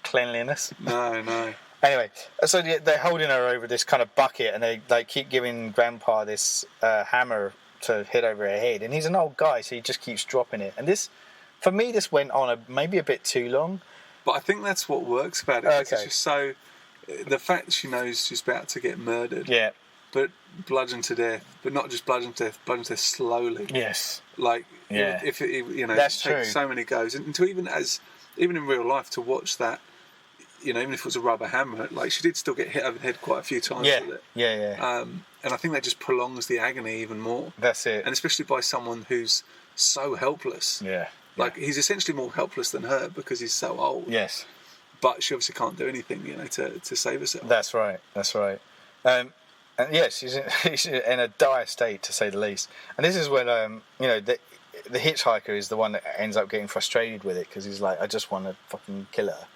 cleanliness. No. Anyway, so they're holding her over this kind of bucket, and they keep giving Grandpa this hammer to hit over her head, and he's an old guy, so he just keeps dropping it. And this... For me, this went on maybe a bit too long. But I think that's what works about it. Okay. It's just so... The fact that she knows she's about to get murdered... Yeah. but bludgeoned to death. But not just bludgeoned to death slowly. Yes. Like, yeah. if it, That's it takes true. so many goes. And to even in real life, to watch that, even if it was a rubber hammer, like, she did still get hit over the head quite a few times with it. Yeah. And I think that just prolongs the agony even more. That's it. And especially by someone who's so helpless. Yeah. Like, he's essentially more helpless than her because he's so old. Yes. But she obviously can't do anything, to save herself. That's right. And yes, she's in a dire state, to say the least. And this is when the hitchhiker is the one that ends up getting frustrated with it, because he's like, I just want to fucking kill her.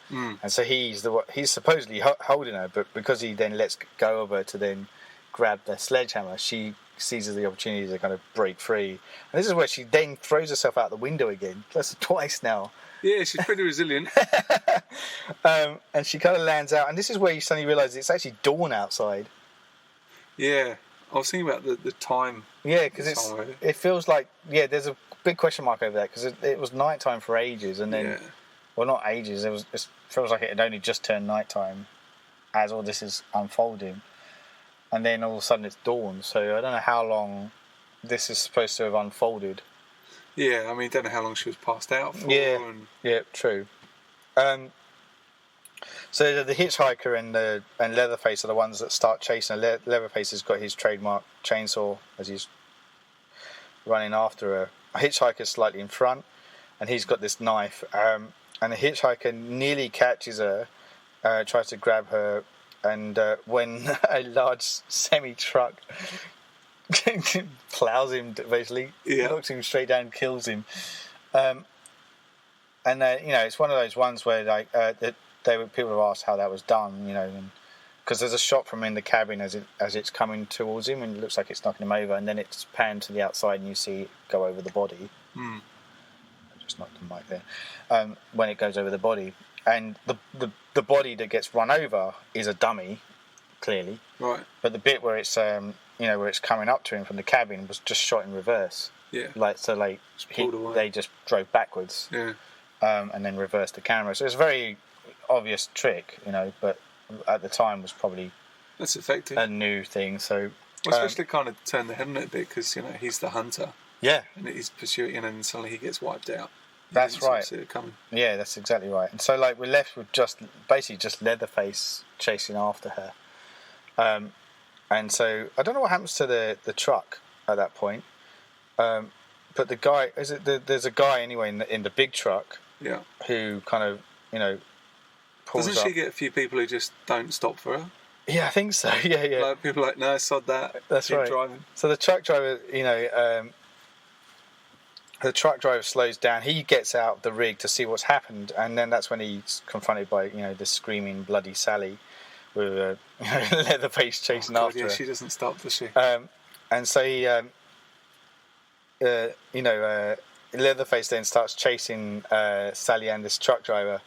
And so he's supposedly holding her, but because he then lets go of her to then grab the sledgehammer, she seizes the opportunity to kind of break free. And this is where she then throws herself out the window again. That's twice now. Yeah, she's pretty resilient. And she kind of lands out, and this is where you suddenly realise it's actually dawn outside. Yeah, I was thinking about the time. Yeah, because it feels like, there's a big question mark over that, because it was nighttime for ages, and then, well, not ages, it feels like it had only just turned nighttime as all this is unfolding, and then all of a sudden it's dawn. So I don't know how long this is supposed to have unfolded. Yeah, I mean, don't know how long she was passed out for. Yeah, true. So the hitchhiker and Leatherface are the ones that start chasing. Leatherface has got his trademark chainsaw as he's running after her. A hitchhiker's slightly in front, and he's got this knife. And the hitchhiker nearly catches her, tries to grab her, and when a large semi-truck plows him, basically, knocks him straight down, kills him. And it's one of those ones where like people have asked how that was done, because there's a shot from in the cabin as it's coming towards him, and it looks like it's knocking him over, and then it's panned to the outside, and you see it go over the body. I just knocked the mic there. When it goes over the body, and the body that gets run over is a dummy, clearly. Right. But the bit where it's where it's coming up to him from the cabin was just shot in reverse. Yeah. They just drove backwards. Yeah. And then reversed the camera. So it's a very obvious trick, but at the time was probably that's effective, a new thing. So especially kind of turn the head on it a bit, because he's the hunter. Yeah. And he's pursuing, and then suddenly he gets wiped out. That's right. See it coming. Yeah, that's exactly right. And so we're left with just Leatherface chasing after her. And so I don't know what happens to the truck at that point. But the guy, there's a guy anyway in the big truck. Yeah. Who kind of pulls Doesn't up. she get a few people who just don't stop for her? Yeah, I think so. Yeah. Like people like, no, sod that. That's keep right. Driving. So the truck driver, the truck driver slows down. He gets out the rig to see what's happened, and then that's when he's confronted by the screaming bloody Sally with Leatherface chasing after her. She doesn't stop, does she? And so he, Leatherface then starts chasing Sally and this truck driver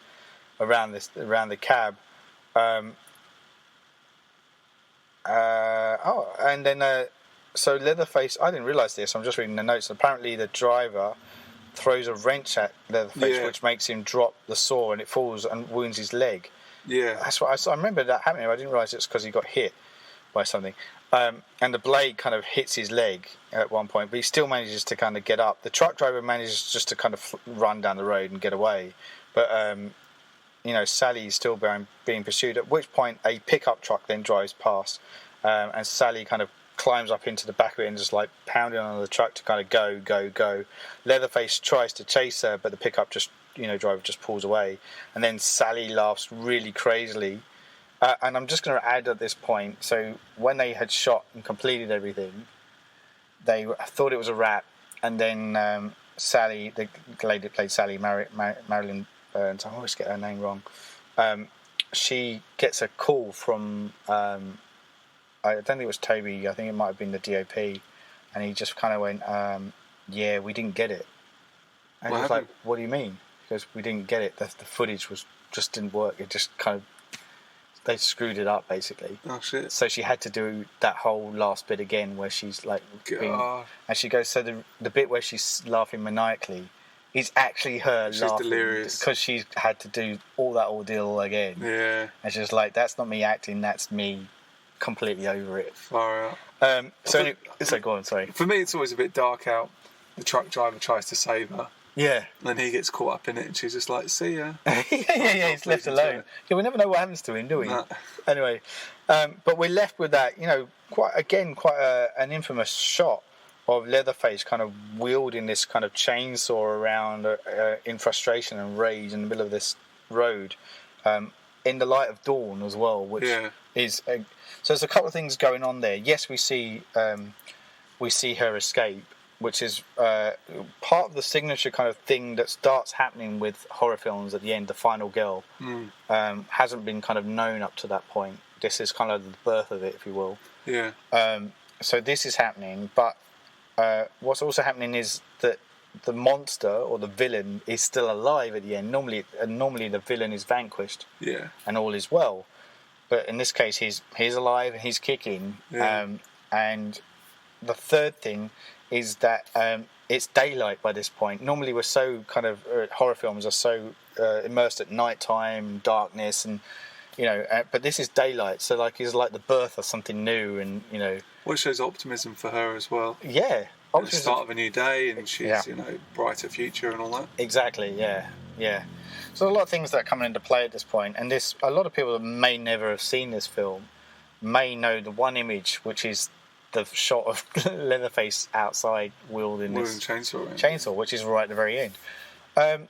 around the cab. And then so Leatherface, I didn't realise this, I'm just reading the notes. Apparently the driver throws a wrench at Leatherface, which makes him drop the saw, and it falls and wounds his leg. Yeah. That's what I remember that happening. I didn't realise it's because he got hit by something. And the blade kind of hits his leg at one point, but he still manages to kind of get up. The truck driver manages just to kind of run down the road and get away. But, Sally is still being pursued, at which point a pickup truck then drives past, and Sally kind of climbs up into the back of it and just pounding on the truck to kind of go. Leatherface tries to chase her, but the pickup driver just pulls away. And then Sally laughs really crazily. And I'm just going to add at this point, so when they had shot and completed everything, they thought it was a wrap, and then Sally, the lady that played Sally, Marilyn Burns, I always get her name wrong, she gets a call from, I don't think it was Toby, I think it might have been the DOP, and he just kind of went, yeah, we didn't get it. And he was like, what do you mean? He goes, we didn't get it, the footage just didn't work, it just kind of, they screwed it up, basically. Oh, shit. So she had to do that whole last bit again where she's and she goes, so the bit where she's laughing maniacally is actually her laughing. She's delirious. Because she's had to do all that ordeal again. Yeah. And she's like, that's not me acting, that's me completely over it. Far out. So go on, sorry. For me, it's always a bit dark out. The truck driver tries to save her. Yeah. And he gets caught up in it, and she's just like, see ya. He's left alone. Yeah, we never know what happens to him, do we? Nah. Anyway, but we're left with that, quite an infamous shot of Leatherface kind of wielding this kind of chainsaw around in frustration and rage in the middle of this road, in the light of dawn as well, which is... so there's a couple of things going on there. Yes, we see her escape, which is part of the signature kind of thing that starts happening with horror films at the end. The final girl hasn't been kind of known up to that point. This is kind of the birth of it, if you will. Yeah. So this is happening, but what's also happening is that the monster or the villain is still alive at the end. Normally the villain is vanquished. Yeah. And all is well. But in this case, he's alive and he's kicking. Yeah. And the third thing is that it's daylight by this point. Normally we're so kind of horror films are so immersed at nighttime, darkness, and but this is daylight, so it's like the birth of something new, and Well, it shows optimism for her as well. Yeah, the start of a new day, and she's brighter future and all that. Exactly. Yeah. So a lot of things that are coming into play at this point, and a lot of people that may never have seen this film may know the one image, which is the shot of Leatherface outside wielding this chainsaw, which is right at the very end. And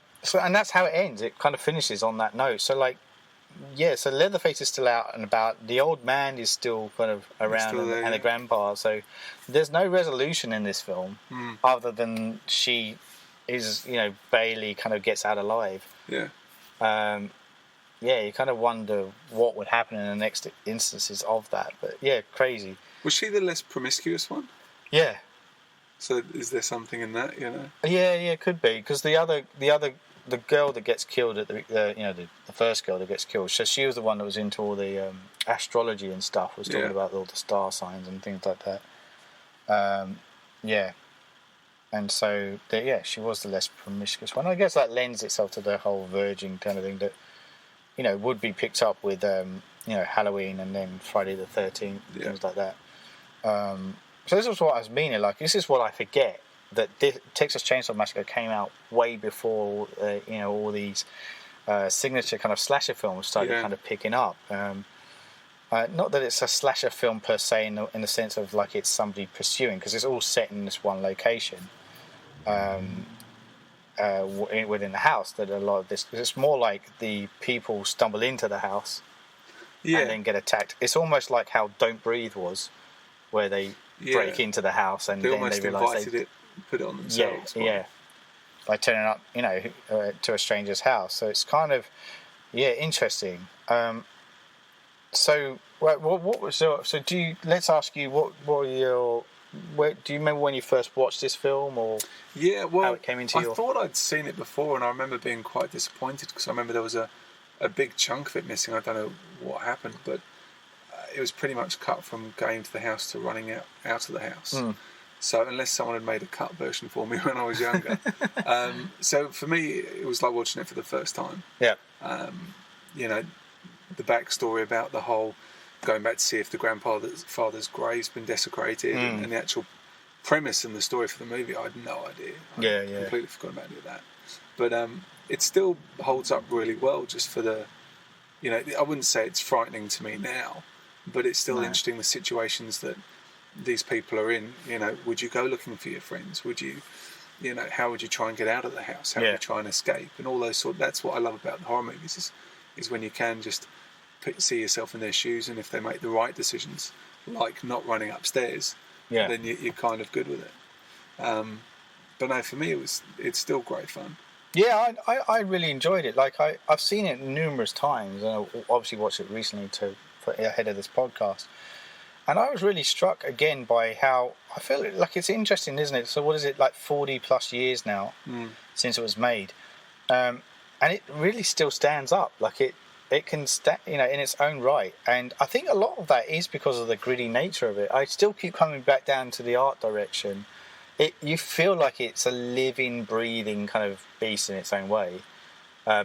that's how it ends. It kind of finishes on that note. So so Leatherface is still out and about. The old man is still kind of around, and the grandpa. So there's no resolution in this film other than she is, Bailey kind of gets out alive. Yeah. You kind of wonder what would happen in the next instances of that. But crazy. Was she the less promiscuous one? Yeah. So is there something in that, Yeah, it could be, because the girl that gets killed at the first girl that gets killed, so she was the one that was into all the astrology and stuff, was talking about all the star signs and things like that. And so she was the less promiscuous one. I guess that lends itself to the whole virgin kind of thing that would be picked up with Halloween and then Friday the 13th, things like that. So this is what I was meaning. This is what I forget, that Texas Chainsaw Massacre came out way before all these signature kind of slasher films started kind of picking up. Not that it's a slasher film per se in the sense of it's somebody pursuing, because it's all set in this one location within the house. That a lot of this, because it's more like the people stumble into the house and then get attacked. It's almost like how Don't Breathe was, where they break into the house and then they realise they put it on themselves. By turning up, to a stranger's house. So it's kind of, interesting. So what was so do you? Let's ask you what were your. Do you remember when you first watched this film, or how it came into I thought I'd seen it before, and I remember being quite disappointed, because I remember there was a big chunk of it missing. I don't know what happened, but it was pretty much cut from going to the house to running out of the house. So unless someone had made a cut version for me when I was younger. So for me, it was like watching it for the first time. Yeah. The backstory about the whole going back to see if the grandfather's grave's been desecrated, and the actual premise and the story for the movie, I had no idea. I completely forgot about any of that. But it still holds up really well, just for the, I wouldn't say it's frightening to me now, but it's still interesting, the situations that these people are in. Would you go looking for your friends? Would you, how would you try and get out of the house? How would you try and escape? And all those that's what I love about the horror movies, is when you can just see yourself in their shoes, and if they make the right decisions, like not running upstairs, then you're kind of good with it. But no, for me, it's still great fun. Yeah, I really enjoyed it. I've seen it numerous times, and I obviously watched it recently ahead of this podcast. And I was really struck again by how I feel like it's interesting, isn't it? So what is it, 40 plus years now since it was made, and it really still stands up. It can stand, in its own right. And I think a lot of that is because of the gritty nature of it. I still keep coming back down to the art direction. You feel like it's a living, breathing kind of beast in its own way,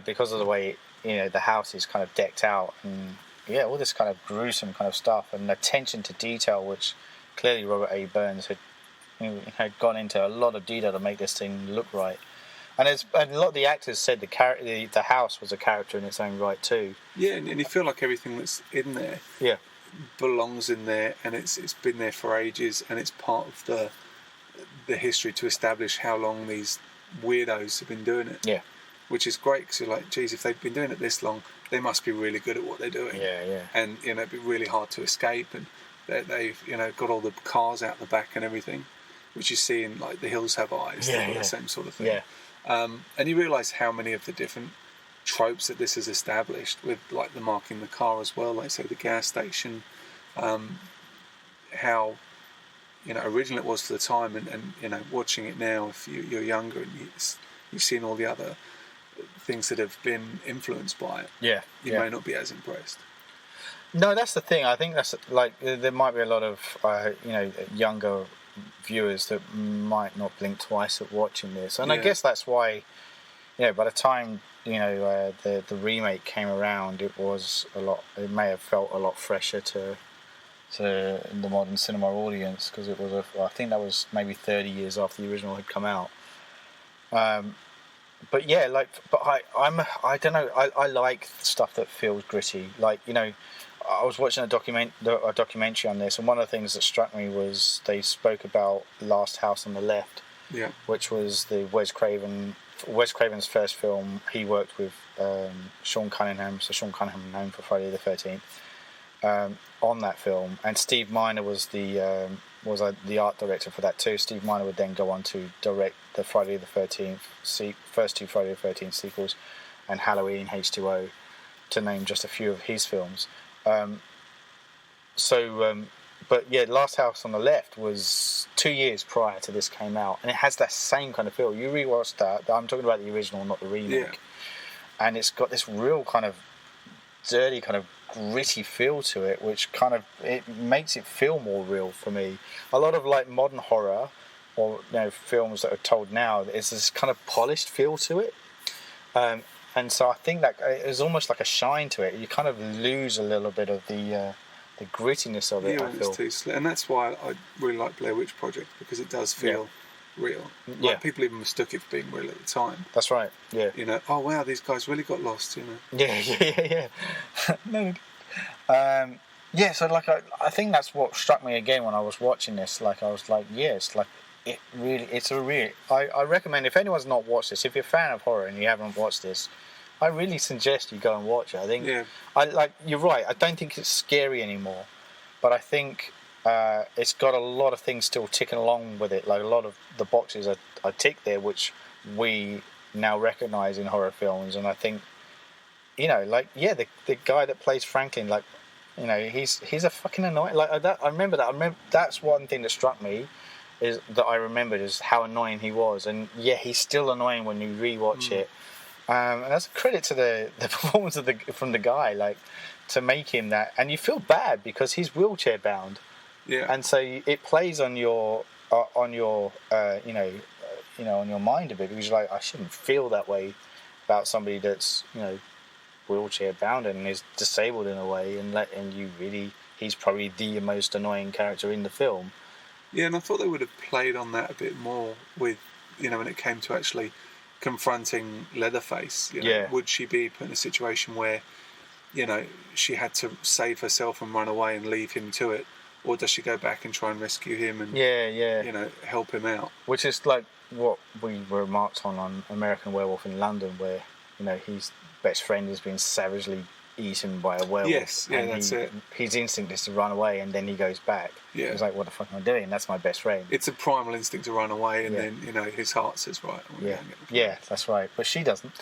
because of the way the house is kind of decked out, and all this kind of gruesome kind of stuff and attention to detail, which clearly Robert A. Burns had gone into a lot of detail to make this thing look right. And a lot of the actors said the house was a character in its own right too. Yeah, and you feel like everything that's in there belongs in there, and it's been there for ages, and it's part of the history to establish how long these weirdos have been doing it. Yeah. Which is great, because you're like, geez, if they've been doing it this long, they must be really good at what they're doing. Yeah. And, it'd be really hard to escape, and they've, got all the cars out the back and everything, which you see in, like, The Hills Have Eyes, the same sort of thing. Yeah. And you realise how many of the different tropes that this has established, with, like, the marking the car as well, like, say, the gas station, how, original it was for the time, and watching it now, if you're younger and you've seen all the other things that have been influenced by it, you may not be as impressed. No, that's the thing. I think that's, like, there might be a lot of younger viewers that might not blink twice at watching this, and I guess that's why, by the time the remake came around, it may have felt a lot fresher to the modern cinema audience, because it was I think that was maybe 30 years after the original had come out. But yeah, I don't know. I like stuff that feels gritty. Like, I was watching a documentary on this, and one of the things that struck me was they spoke about Last House on the Left, which was the Wes Craven's first film. He worked with Sean Cunningham, so Sean Cunningham known for Friday the 13th, on that film, and Steve Miner was the art director for that too. Steve Miner would then go on to direct the Friday the 13th first two Friday the 13th sequels, and Halloween H2O, to name just a few of his films. But yeah, Last House on the Left was 2 years prior to this came out, and it has that same kind of feel. You rewatch that. I'm talking about the original, not the remake, and it's got this real kind of dirty, kind of gritty feel to it, which kind of it makes it feel more real for me. A lot of, like, modern horror or films that are told now, there's this kind of polished feel to it, and so I think that it's almost like a shine to it. You kind of lose a little bit of the grittiness of it. I feel. It's too and that's why I really like Blair Witch Project, because it does feel real. Like, people even mistook it for being real at the time. That's right. Yeah. Oh wow, these guys really got lost. Yeah. No. So like I think that's what struck me again when I was watching this. Like, I was like, it's like I recommend, if anyone's not watched this, if you're a fan of horror and you haven't watched this, I really suggest you go and watch it. I think you're right. I don't think it's scary anymore, but I think it's got a lot of things still ticking along with it. Like, a lot of the boxes are ticked there, which we now recognise in horror films. And I think, the guy that plays Franklin, like, he's a fucking annoying. Like, I remember that's one thing that struck me, is that I remembered, is how annoying he was. And he's still annoying when you rewatch it. And that's a credit to the performance from the guy, like, to make him that. And you feel bad because he's wheelchair bound. Yeah. And so it plays on your on your mind a bit, because you're like, I shouldn't feel that way about somebody that's wheelchair bound and is disabled in a way, and he's probably the most annoying character in the film. Yeah, and I thought they would have played on that a bit more with, when it came to actually confronting Leatherface. Would she be put in a situation where, she had to save herself and run away and leave him to it, or does she go back and try and rescue him and help him out? Which is like what we remarked on American Werewolf in London, where his best friend has been savagely eaten by a werewolf. Yes, that's it. His instinct is to run away, and then he goes back. Yeah. He's like, what the fuck am I doing? That's my best friend. It's a primal instinct to run away, and then, his heart says, right. Yeah, that's right. But she doesn't.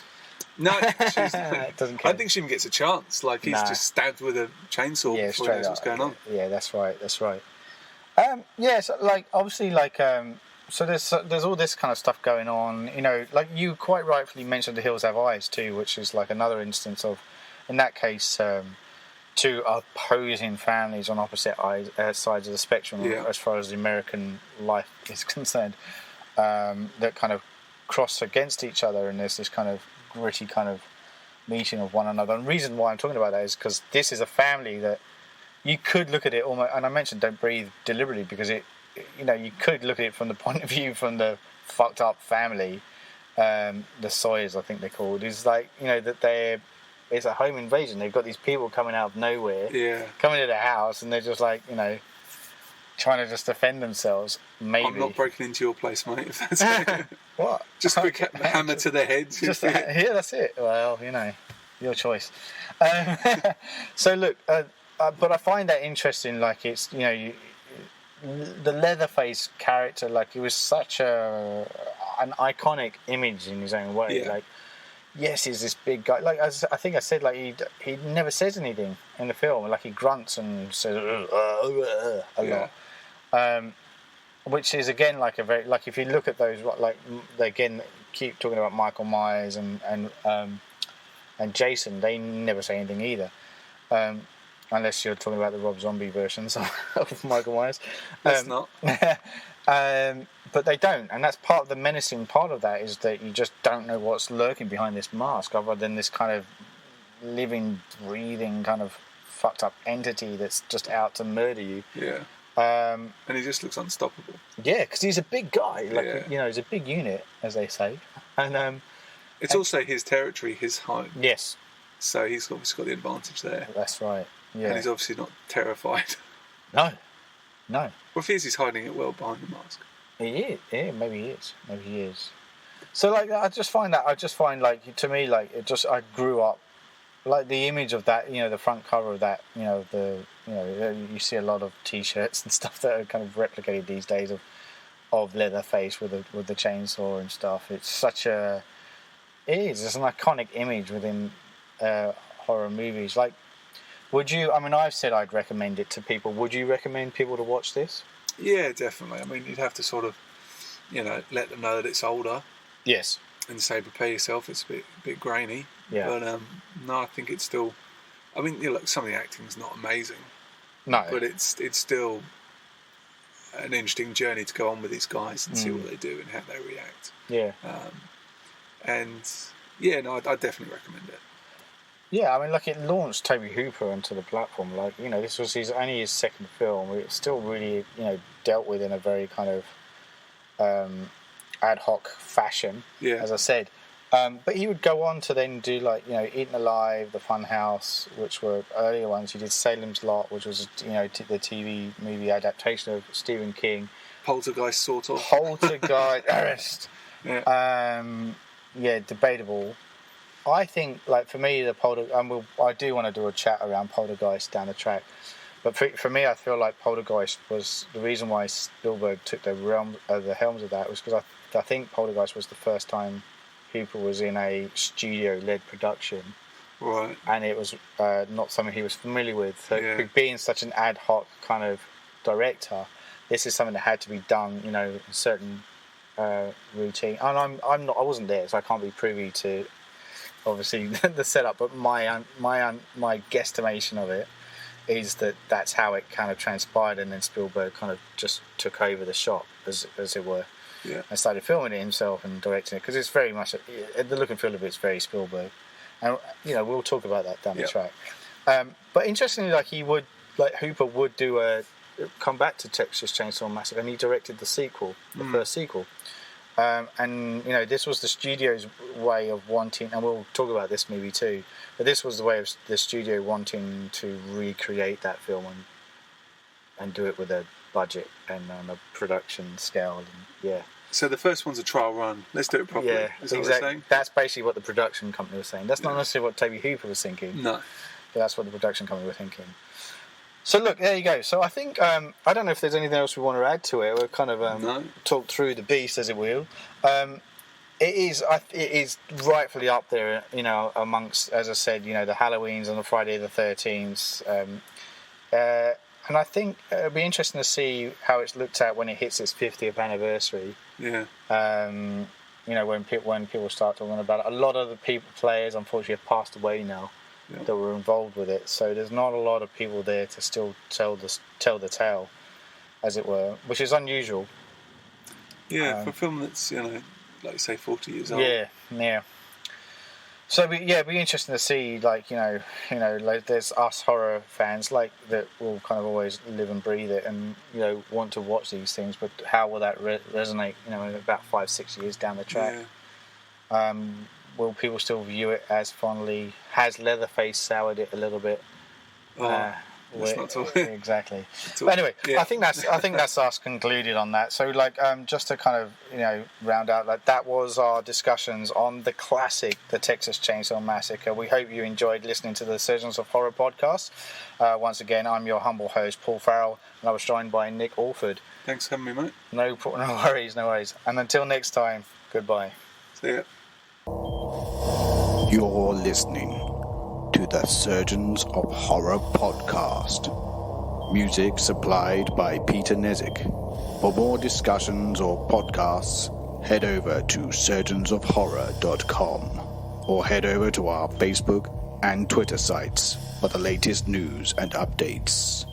No, she doesn't care. I think she even gets a chance. Like, he's just stabbed with a chainsaw before he knows what's going on. Yeah, that's right. So, like, obviously, like, so there's all this kind of stuff going on. Like, you quite rightfully mentioned The Hills Have Eyes too, which is like another instance of, in that case, two opposing families on opposite sides of the spectrum, as far as the American life is concerned, that kind of cross against each other, and there's this kind of gritty kind of meeting of one another. And the reason why I'm talking about that is because this is a family that you could look at it almost, and I mentioned Don't Breathe deliberately because it, you could look at it from the point of view from the fucked up family, the Sawyers, I think they're called, is like, that it's a home invasion. They've got these people coming out of nowhere, coming to their house, and they're just like, trying to just defend themselves. Maybe I'm not breaking into your place, mate. If that's it. What? Just a quick hammer to the head. Yeah, that's it. Well, your choice. So look, but I find that interesting. Like it's the Leatherface character. Like it was such an iconic image in his own way. Yeah. Like yes, he's this big guy. Like as I think I said, like he never says anything in the film. Like he grunts and says a lot. Which is again like a very if you look at those like they again keep talking about Michael Myers and Jason, they never say anything either, unless you're talking about the Rob Zombie versions of Michael Myers. Let's not. But they don't, and that's part of the menacing part of that is that you just don't know what's lurking behind this mask, other than this kind of living, breathing kind of fucked up entity that's just out to murder you. Yeah. And he just looks unstoppable. Yeah, because he's a big guy. He's a big unit, as they say. And it's also his territory, his home. Yes. So he's obviously got the advantage there. That's right. Yeah. And he's obviously not terrified. No. Well, if he is, he's hiding it well behind the mask. He is. Yeah, maybe he is. So, like, I just find, to me, like, I grew up, like, the image of that, the front cover of that, you see a lot of T-shirts and stuff that are kind of replicated these days of Leatherface with the chainsaw and stuff. It's it's an iconic image within horror movies. Like, I've said I'd recommend it to people. Would you recommend people to watch this? Yeah, definitely. I mean, you'd have to sort of, let them know that it's older. Yes. And say, prepare yourself. It's a bit grainy. Yeah. But no, I think it's still. I mean, some of the acting's not amazing. No. But it's still an interesting journey to go on with these guys and see what they do and how they react. Yeah. I'd definitely recommend it. Yeah, I mean, like, it launched Tobe Hooper onto the platform. Like, this was only his second film. It's still really, dealt with in a very kind of ad hoc fashion, as I said. But he would go on to then do, like, Eaten Alive, The Funhouse, which were earlier ones. He did Salem's Lot, which was, the TV movie adaptation of Stephen King. Poltergeist, sort of. Poltergeist. Yeah, debatable. I think, like, for me, I do want to do a chat around Poltergeist down the track. But for me, I feel like Poltergeist was the reason why Spielberg took the helms of that was because I think Poltergeist was the first time Hooper was in a studio-led production. Right. And it was not something he was familiar with. So being such an ad hoc kind of director, this is something that had to be done, in a certain routine. And I wasn't there, so I can't be privy to obviously the setup, but my guesstimation of it is that that's how it kind of transpired, and then Spielberg kind of just took over the shop as it were, and started filming it himself and directing it, because it's very much the look and feel of it's very Spielberg, and we'll talk about that down the track. But interestingly, Hooper would come back to Texas Chainsaw Massacre, and he directed the sequel, the first sequel. And this was the studio's way of wanting, and we'll talk about this movie too, but this was the way of the studio wanting to recreate that film and do it with a budget and on a production scale. And, so the first one's a trial run. Let's do it properly. Yeah, exactly. That's basically what the production company was saying. That's not necessarily what Tobe Hooper was thinking. No. But that's what the production company were thinking. So look, there you go. So I think I don't know if there's anything else we want to add to it. We'll kind of talk through the beast, as it will. It is rightfully up there, amongst, as I said, the Halloweens and the Friday the 13th. And I think it'll be interesting to see how it's looked at when it hits its 50th anniversary. Yeah. When people start talking about it. A lot of the players, unfortunately, have passed away now. That were involved with it, so there's not a lot of people there to still tell the tale, as it were, which is unusual. Yeah, for a film that's like you say 40 years old. Yeah. So it'd be interesting to see, like like there's us horror fans like that will kind of always live and breathe it, and want to watch these things. But how will that resonate? In about 5-6 years down the track, will people still view it as fondly? Has Leatherface soured it a little bit? Let's not talk. Exactly. But anyway, I think that's us concluded on that. So just to kind of round out, that was our discussions on the classic, the Texas Chainsaw Massacre. We hope you enjoyed listening to the Surgeons of Horror podcast. Once again, I'm your humble host, Paul Farrell, and I was joined by Nick Alford. Thanks for having me, mate. No worries. And until next time, goodbye. See ya. You're listening to the Surgeons of Horror podcast. Music supplied by Peter Nezik. For more discussions or podcasts, head over to surgeonsofhorror.com or head over to our Facebook and Twitter sites for the latest news and updates.